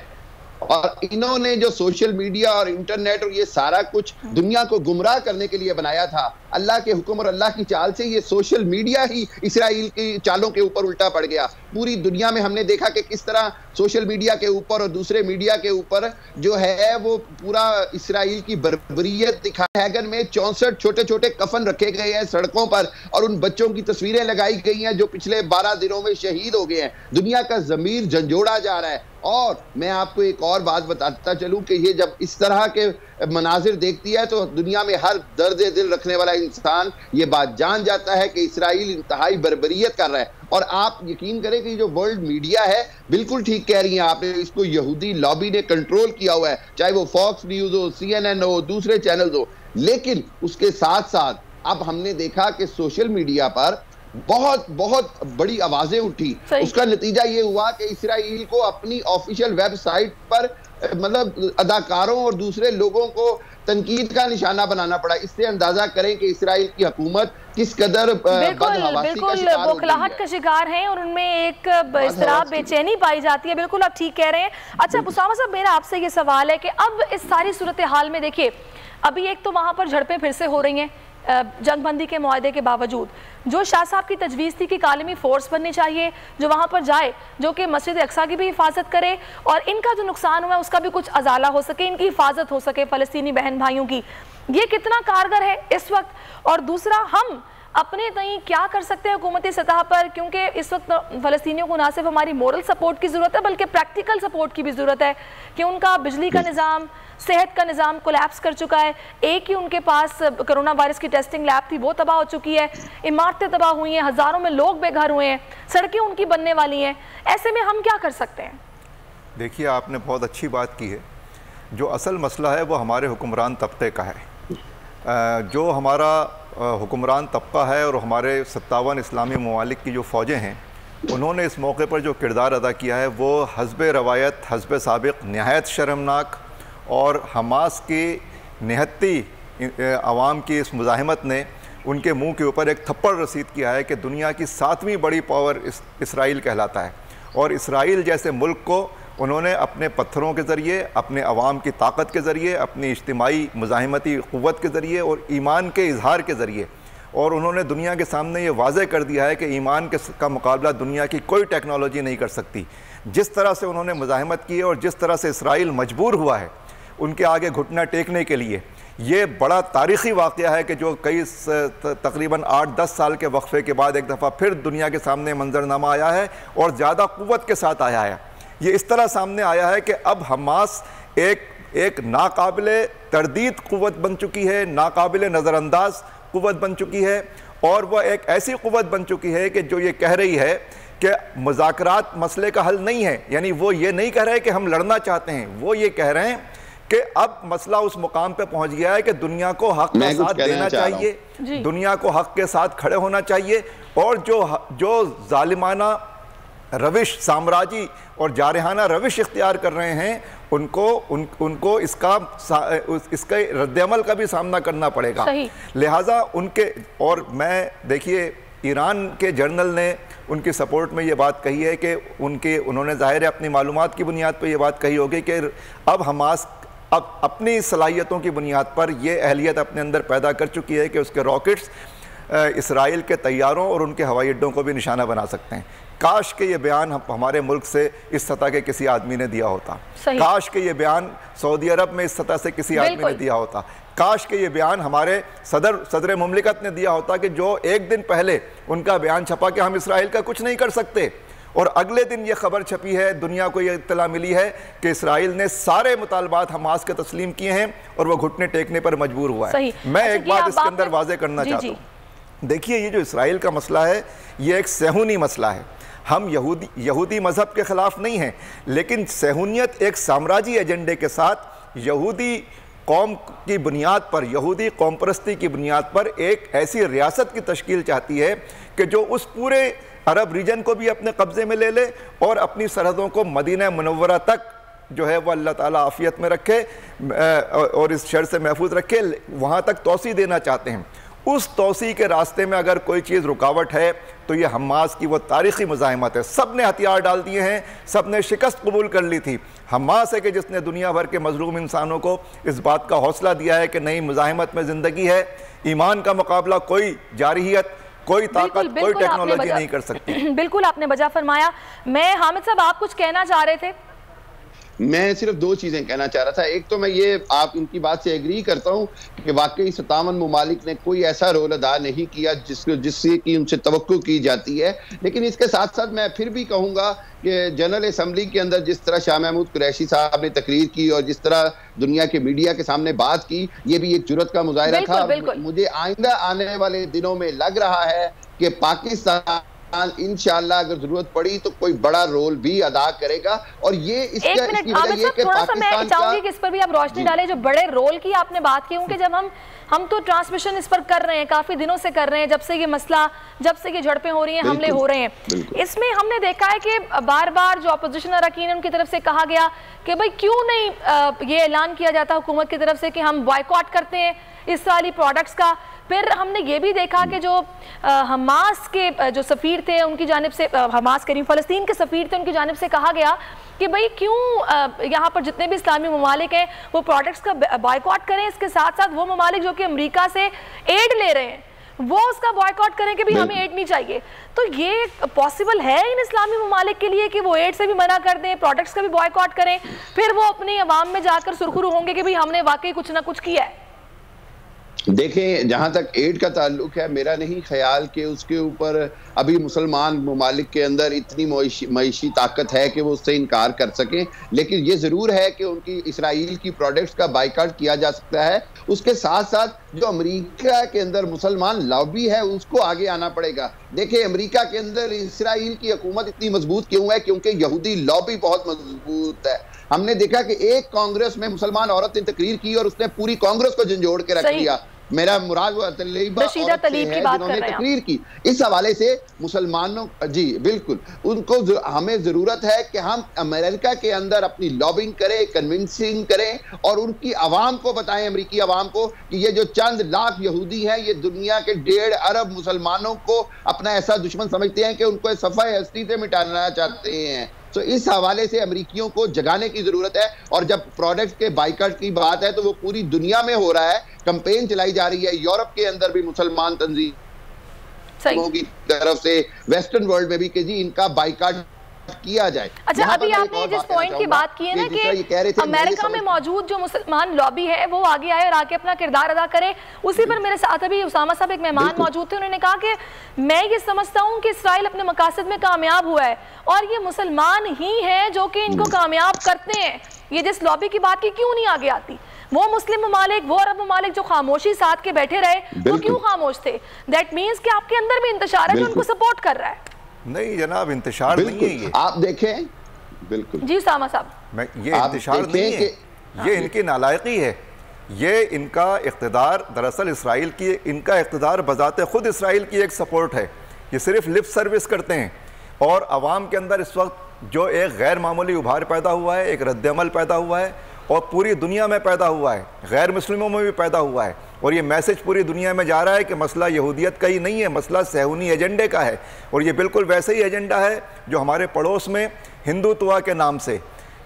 और इन्होंने जो सोशल मीडिया और इंटरनेट और ये सारा कुछ दुनिया को गुमराह करने के लिए बनाया था, अल्लाह के हुक्म और अल्लाह की चाल से ये सोशल मीडिया ही इसराइल की चालों के ऊपर उल्टा पड़ गया। पूरी दुनिया में हमने देखा कि किस तरह सोशल मीडिया के ऊपर और दूसरे मीडिया के ऊपर जो है वो पूरा इसराइल की बर्बरियत दिखाई। हैगन में 64 छोटे छोटे कफन रखे गए हैं सड़कों पर, और उन बच्चों की तस्वीरें लगाई गई हैं जो पिछले 12 दिनों में शहीद हो गए हैं। दुनिया का जमीर झंझोड़ा जा रहा है। और मैं आपको एक और बात बताता चलूं कि ये जब इस तरह के मनाजिर देखती है तो दुनिया में हर दर्द दिल रखने वाला इंसान ये बात जान जाता है कि इसराइल इंतहाई बर्बरियत कर रहा है। और आप यकीन करें कि जो वर्ल्ड मीडिया है, बिल्कुल ठीक कह रही हैं आपने, इसको यहूदी लॉबी ने कंट्रोल किया हुआ है, चाहे वो फॉक्स न्यूज हो, CNN हो, दूसरे चैनल्स हो। लेकिन उसके साथ साथ अब हमने देखा कि सोशल मीडिया पर बहुत बहुत बड़ी आवाजें उठी। उसका नतीजा ये हुआ कि इसराइल को अपनी ऑफिशियल वेबसाइट पर मतलब अदाकारों और दूसरे लोगों को तनकीद का निशाना बनाना पड़ा। इससे अंदाजा करें कि इसराइल की हुकूमत किस कदर बिल्कुल बौखलाहट का शिकार है और उनमें एक इज़्तिराब, बेचैनी पाई जाती है। बिल्कुल आप ठीक कह रहे हैं। अच्छा उसामा साहब, मेरा आपसे ये सवाल है कि अब इस सारी सूरत हाल में देखिए, अभी एक तो वहाँ पर झड़पें फिर से हो रही हैं जंगबंदी के मुआहदे के बावजूद। जो शाह साहब की तजवीज़ थी कि कालमी फोर्स बननी चाहिए जो वहाँ पर जाए, जो कि मस्जिद अक्सा की भी हिफाजत करे और इनका जो नुकसान हुआ है उसका भी कुछ अजाला हो सके, इनकी हिफाजत हो सके फ़लस्तीनी बहन भाइयों की, ये कितना कारगर है इस वक्त? और दूसरा, हम अपने तई क्या कर सकते हैं हुकूमती सतह पर, क्योंकि इस वक्त फ़लस्तीनियों को ना सिर्फ हमारी मोरल सपोर्ट की ज़रूरत है बल्कि प्रैक्टिकल सपोर्ट की भी ज़रूरत है कि उनका बिजली का निज़ाम, सेहत का निज़ाम कोलैप्स कर चुका है। एक ही उनके पास कोरोना वायरस की टेस्टिंग लैब थी, वो तबाह हो चुकी है, इमारतें तबाह हुई हैं, हज़ारों में लोग बेघर हुए हैं, सड़कें उनकी बनने वाली हैं। ऐसे में हम क्या कर सकते हैं? देखिए, आपने बहुत अच्छी बात की है। जो असल मसला है वो हमारे हुक्मरान तबके का है। जो हमारा हुक्मरान तबका है और हमारे 57 इस्लामी ममालिक की जो फ़ौजें हैं, उन्होंने इस मौके पर जो किरदार अदा किया है वो हस्बे रवायत, हस्बे साबिक़ नहायत शर्मनाक, और हमास की निहत्ती आवाम की इस मुज़ाहिमत ने उनके मुंह के ऊपर एक थप्पड़ रसीद किया है कि दुनिया की 7वीं बड़ी पावर इसराइल कहलाता है। और इसराइल जैसे मुल्क को उन्होंने अपने पत्थरों के ज़रिए, अपने अवाम की ताकत के ज़रिए, अपनी इज्तिमाई मुज़ाहिमती क़ुव्वत के ज़रिए और ईमान के इजहार के ज़रिए, और उन्होंने दुनिया के सामने ये वाज़े कर दिया है कि ईमान का मुकाबला दुनिया की कोई टेक्नोलॉजी नहीं कर सकती। जिस तरह से उन्होंने मुज़ाहिमत की है और जिस तरह से इसराइल मजबूर हुआ है उनके आगे घुटना टेकने के लिए, ये बड़ा तारीख़ी वाक़या है कि जो कई तकरीबन 8-10 साल के वक्फे के बाद एक दफ़ा फिर दुनिया के सामने मंजरनामा आया है और ज़्यादा क़ुव्वत के साथ आया है। ये इस तरह सामने आया है कि अब हमास एक नाकाबिले तरदीद क़ुव्वत बन चुकी है, नाकाबिले नज़रअंदाज क़ुव्वत बन चुकी है, और वह एक ऐसी क़ुव्वत बन चुकी है कि जो ये कह रही है कि मुज़ाकरात मसले का हल नहीं है। यानी वो ये नहीं कह रहे कि हम लड़ना चाहते हैं, वो ये कह रहे हैं कि अब मसला उस मुकाम पे पहुंच गया है कि दुनिया को हक का साथ देना चाहिए, दुनिया को हक के साथ खड़े होना चाहिए, और जो जालिमाना रविश, साम्राज्य और जारहाना रविश इख्तियार कर रहे हैं उनको इसका रद्दअमल का भी सामना करना पड़ेगा। लिहाजा उनके, और मैं देखिए ईरान के जर्नल ने उनकी सपोर्ट में ये बात कही है कि उन्होंने ज़ाहिर है अपनी मालूमात की बुनियाद पर ये बात कही होगी कि अब हमास अब अपनी सलाहियतों की बुनियाद पर यह अहलियत अपने अंदर पैदा कर चुकी है कि उसके रॉकेट्स इसराइल के तैयारों और उनके हवाई अड्डों को भी निशाना बना सकते हैं। काश के ये बयान हमारे मुल्क से इस सतह के किसी आदमी ने दिया होता, काश के ये बयान सऊदी अरब में इस सतह से किसी आदमी ने दिया होता, काश के ये बयान हमारे सदर मुमलिकत ने दिया होता कि जो एक दिन पहले उनका बयान छपा कि हम इसराइल का कुछ नहीं कर सकते, और अगले दिन ये खबर छपी है, दुनिया को ये इत्तला मिली है कि इसराइल ने सारे मुतालबात हमास के तस्लीम किए हैं और वो घुटने टेकने पर मजबूर हुआ है। मैं एक बात इसके अंदर वाजे करना चाहता हूँ। देखिए, ये जो इसराइल का मसला है ये एक सहूनी मसला है। हम यहूदी मज़हब के ख़िलाफ़ नहीं हैं, लेकिन सहूनियत एक साम्राज्य एजेंडे के साथ यहूदी कौम की बुनियाद पर, यहूदी कौम परस्ती की बुनियाद पर एक ऐसी रियासत की तश्कील चाहती है कि जो उस पूरे अरब रीजन को भी अपने कब्ज़े में ले ले और अपनी सरहदों को मदीना मुनव्वरा तक जो है वह अल्लाह ताला आफ़ियत में रखे और इस शर से महफूज रखे, वहाँ तक तोसी देना चाहते हैं। उस तोसी के रास्ते में अगर कोई चीज़ रुकावट है तो ये हमास की वो तारीख़ी मुज़ाहिमत है। सब ने हथियार डाल दिए हैं, सब ने शिकस्त कबूल कर ली थी। हमास है कि जिसने दुनिया भर के मजलूम इंसानों को इस बात का हौसला दिया है कि नई मुज़ाहिमत में ज़िंदगी है, ईमान का मुकाबला कोई जारहियत, कोई ताकत, कोई टेक्नोलॉजी नहीं कर सकती। बिल्कुल आपने बजा फरमाया। मैं हामिद साहब, आप कुछ कहना चाह रहे थे? मैं सिर्फ दो चीजें कहना चाह रहा था। एक तो मैं ये आप इनकी बात से एग्री करता हूँ कि वाकई 57 मुमालिक ने कोई ऐसा रोल अदा नहीं किया जिससे कि उनसे तवक्को की जाती है। लेकिन इसके साथ साथ मैं फिर भी कहूँगा कि जनरल असम्बली के अंदर जिस तरह शाह महमूद कुरैशी साहब ने तकरीर की और जिस तरह दुनिया के मीडिया के सामने बात की, ये भी एक जुर्रत का मुजाहिरा था। मुझे आइंदा आने वाले दिनों में लग रहा है कि पाकिस्तान इंशाअल्लाह अगर जरूरत पड़ी तो कोई बड़ा रोल भी अदा करेगा। और ये इसकी वजह ये कि पाकिस्तान चाहूंगी कि इस पर भी आप रोशनी डालें। जो बड़े रोल की आपने बात की, क्योंकि जब हम तो ट्रांसमिशन इस पर कर रहे हैं, काफी दिनों से कर रहे हैं, जब से ये मसला, जब से ये झड़पें हो रही हैं, हमले हो रहे हैं, इसमें हमने देखा है कि बार बार जो अपोजिशन अरकान उनकी तरफ से कहा गया कि भाई क्यों नहीं ये ऐलान किया जाता हुकूमत की तरफ से कि हम बॉयकॉट करते हैं इस्राइली प्रोडक्ट्स का। फिर हमने ये भी देखा कि जो हमास के जो सफ़ीर थे उनकी जानिब से, हमास करीम फ़लस्तीन के सफ़ीर थे, उनकी जानिब से कहा गया कि भाई क्यों यहाँ पर जितने भी इस्लामी ममालिक हैं वो प्रोडक्ट्स का बॉयकॉट करें, इसके साथ साथ वो ममालिक जो कि अमेरिका से एड ले रहे हैं वो उसका बॉयकॉट करें कि भाई हमें एड नहीं चाहिए। तो ये पॉसिबल है इन इस्लामी ममालिक के लिए कि वो एड से भी मना कर दें, प्रोडक्ट्स का भी बॉयकॉट करें, फिर वो अपनी अवाम में जाकर सुरखरू होंगे कि भाई हमने वाकई कुछ ना कुछ किया है? देखें, जहां तक एड का ताल्लुक है, मेरा नहीं ख्याल कि उसके ऊपर अभी मुसलमान ममालिक के अंदर इतनी मईशी ताकत है कि वो उससे इनकार कर सकें। लेकिन ये ज़रूर है कि उनकी इसराइल की प्रोडक्ट्स का बाइकाट किया जा सकता है। उसके साथ साथ जो अमेरिका के अंदर मुसलमान लॉबी है उसको आगे आना पड़ेगा। देखिए, अमेरिका के अंदर इसराइल की हुकूमत इतनी मजबूत क्यों है? क्योंकि यहूदी लॉबी बहुत मजबूत है। हमने देखा कि एक कांग्रेस में मुसलमान औरत ने तकरीर की और उसने पूरी कांग्रेस को झंझोड़ के रख दिया। मेरा मुराद रशीदा तलीब की बात कर रहे हैं, तकरीर की। इस हवाले से मुसलमानों, जी बिल्कुल, उनको हमें जरूरत है कि हम अमेरिका के अंदर अपनी लॉबिंग करें, कन्विंसिंग करें और उनकी आवाम को बताएं, अमेरिकी आवाम को, कि ये जो चंद लाख यहूदी हैं ये दुनिया के 1.5 अरब मुसलमानों को अपना ऐसा दुश्मन समझते हैं कि उनको सफ़ाए हस्ती से मिटाना चाहते हैं। तो इस हवाले से अमेरिकियों को जगाने की जरूरत है। और जब प्रोडक्ट के बाइकाट की बात है तो वो पूरी दुनिया में हो रहा है, कैंपेन चलाई जा रही है। यूरोप के अंदर भी मुसलमान तंजीमों की तरफ से, वेस्टर्न वर्ल्ड में भी कि जी इनका बाइकाट किया जाए। अच्छा, अभी आपने जिस पॉइंट की बात की है ना कि अमेरिका में मौजूद जो मुसलमान लॉबी है वो आगे आए और आके अपना किरदार अदा करे, उसी पर मेरे साथ अभी उसामा साहब एक मेहमान मौजूद थे, उन्होंने कहा कि मैं ये समझता हूँ कि इसराइल अपने मकासद में कामयाब हुआ है और ये मुसलमान ही हैं जो कि इनको कामयाब करते हैं। ये जिस लॉबी की बात की क्यों नहीं आगे आती? वो मुस्लिम ममालिक, वो अरब ममालिक जो खामोशी साथ के बैठे रहे, वो क्यों खामोश थे? दैट मीन्स कि आपके अंदर भी इंतशार है जो उनको सपोर्ट कर रहा है। नहीं जनाब, इंतशार नहीं है ये। आप देखें, बिल्कुल जी सामा साहब, ये इंतशार नहीं है, ये इनकी नालायकी है। ये इनका इख्तिदार दरअसल इसराइल की, इनका इख्तिदार बजाते खुद इसराइल की एक सपोर्ट है। ये सिर्फ लिप सर्विस करते हैं और अवाम के अंदर इस वक्त जो एक गैर मामूली उभार पैदा हुआ है, एक रद्दअमल पैदा हुआ है और पूरी दुनिया में पैदा हुआ है, गैर मुस्लिमों में भी पैदा हुआ है। और ये मैसेज पूरी दुनिया में जा रहा है कि मसला यहूदियत का ही नहीं है, मसला सहूनी एजेंडे का है। और ये बिल्कुल वैसे ही एजेंडा है जो हमारे पड़ोस में हिंदुत्व के नाम से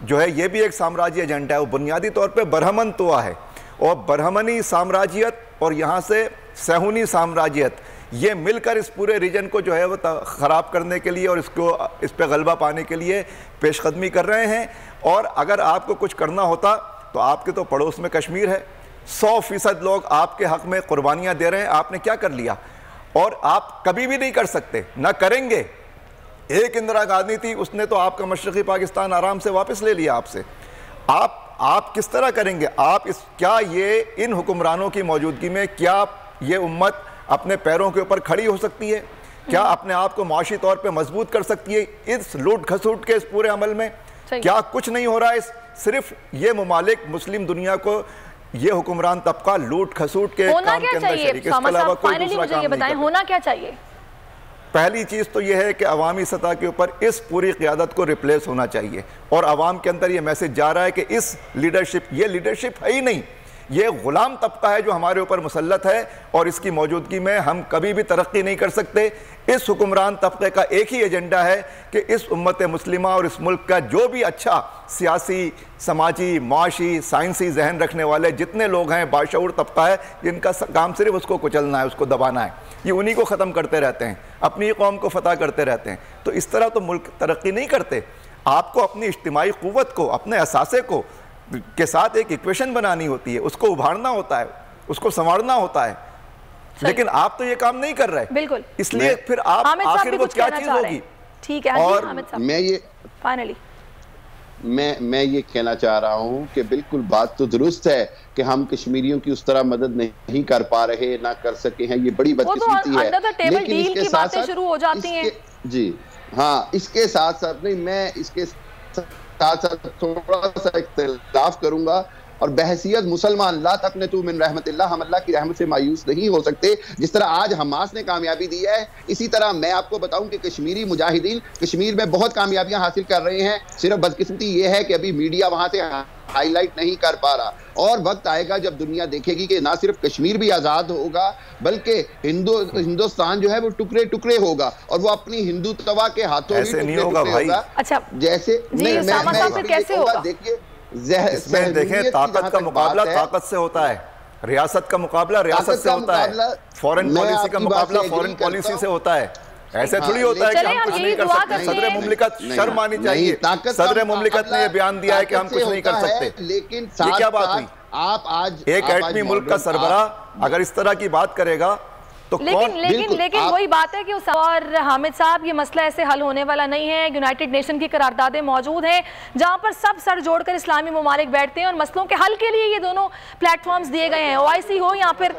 जो है, ये भी एक साम्राज्य एजेंडा है। वो बुनियादी तौर पे बरहमन तुआ है और बरहमनी साम्राज्यत और यहाँ से सहूनी साम्राज्यत, ये मिलकर इस पूरे रीजन को जो है वो ख़राब करने के लिए और इस पे गलबा पाने के लिए पेशकदमी कर रहे हैं। और अगर आपको कुछ करना होता तो आपके तो पड़ोस में कश्मीर है, 100% लोग आपके हक़ में कुर्बानियाँ दे रहे हैं, आपने क्या कर लिया? और आप कभी भी नहीं कर सकते, ना करेंगे। एक इंदिरा गांधी थी, उसने तो आपका मशरक़ी पाकिस्तान आराम से वापस ले लिया आपसे। आप किस तरह करेंगे? क्या ये इन हुक्मरानों की मौजूदगी में क्या ये उम्मत अपने पैरों के ऊपर खड़ी हो सकती है? क्या अपने आप को माशी तौर पे मजबूत कर सकती है इस लूट खसूट के इस पूरे अमल में? क्या कुछ नहीं हो रहा है? सिर्फ ये मुमालिक मुस्लिम दुनिया को ये हुक्मरान तबका लूट खसूट के काम के अंदर शरीक, इसके अलावा कोई दूसरा काम नहीं करता। होना क्या चाहिए? पहली चीज़ तो यह है कि अवामी सतह के ऊपर इस पूरी क़ियादत को रिप्लेस होना चाहिए और अवाम के अंदर ये मैसेज जा रहा है कि इस लीडरशिप, ये लीडरशिप है ही नहीं, ये ग़ुलाम तबका है जो हमारे ऊपर मुसल्लत है और इसकी मौजूदगी में हम कभी भी तरक्की नहीं कर सकते। इस हुक्मरान तबके का एक ही एजेंडा है कि इस उम्मत मुस्लिमा और इस मुल्क का जो भी अच्छा सियासी, समाजी, माशी, साइंसी जहन रखने वाले जितने लोग हैं, बाशऊर तबका है, जिनका काम सिर्फ उसको कुचलना है, उसको दबाना है, ये उन्हीं को ख़त्म करते रहते हैं, अपनी कौम को फतह करते रहते हैं। तो इस तरह तो मुल्क तरक्की नहीं करते। आपको अपनी इज्तिमाई क़ुव्वत को, अपने असासे को के साथ एक इक्वेशन बनानी होती है, उसको उभारना होता है, उसको संवारना होता है, लेकिन आप तो ये काम नहीं कर रहे। बिल्कुल। इसलिए फिर आप आखिर वो क्या चीज होगी? ठीक है। और मैं ये फाइनली मैं ये कहना चाह रहा हूं कि बिल्कुल बात तो दुरुस्त है कि हम कश्मीरियों की उस तरह मदद नहीं कर पा रहे, ना कर सके हैं, ये बड़ी बदकिस्मती है। लेकिन इसके साथ साथ शुरू हो जाती हैं। जी हाँ, इसके साथ साथ नहीं, मैं इसके साथ साथ थोड़ा सा इख्तिलाफ करूंगा और बहसियत मुसलमान ला तक़नतू मिन रहमतिल्लाह, हम अल्लाह की रहमत से मायूस नहीं हो सकते। जिस तरह आज हमास ने कामयाबी दी है, इसी तरह मैं आपको बताऊं कि कश्मीरी मुजाहिदीन कश्मीर में बहुत कामयाबियां हासिल कर रहे हैं। सिर्फ बदकिस्मती ये है कि अभी मीडिया वहां से हाईलाइट नहीं कर पा रहा। और वक्त आएगा जब दुनिया देखेगी कि ना सिर्फ कश्मीर भी आज़ाद होगा बल्कि हिंदुस्तान जो है वो टुकड़े टुकड़े होगा और वो अपनी हिंदुत्वा के हाथों ही टुकड़े होगा। अच्छा, जैसे कैसे होगा? देखिए, इसमें देखें, ताकत का मुकाबला ताकत से होता है, रियासत का मुकाबला रियासत से होता है, फॉरेन पॉलिसी का मुकाबला फॉरेन पॉलिसी से होता है। ऐसे थोड़ी होता है कि हम कुछ नहीं कर सकते। सदर मुमलिकत शर्म आनी चाहिए। सदर मुमलिकत ने यह बयान दिया है कि हम कुछ नहीं कर सकते, लेकिन ये क्या बात हुई? आप आज एक एटमी मुल्क का सरबराह अगर इस तरह की बात करेगा तो लेकिन वही बात है कि और हामिद साहब, ये मसला ऐसे हल होने वाला नहीं है। यूनाइटेड नेशन की करारदादें मौजूद हैं जहां पर सब सर जोड़कर इस्लामी ममालिक बैठते हैं और मसलों के हल के लिए ये दोनों प्लेटफॉर्म्स दिए गए हैं, OIC हो या फिर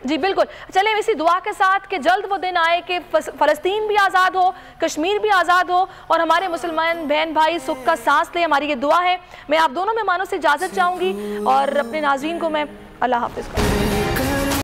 जी बिल्कुल। चले इसी दुआ के साथ कि जल्द वो दिन आए कि फ़लस्तीन भी आज़ाद हो, कश्मीर भी आज़ाद हो और हमारे मुसलमान बहन भाई सुख का सांस ले, हमारी ये दुआ है। मैं आप दोनों मेहमानों से इजाज़त चाहूँगी और अपने नाज़रीन को मैं अल्लाह हाफ़िज़।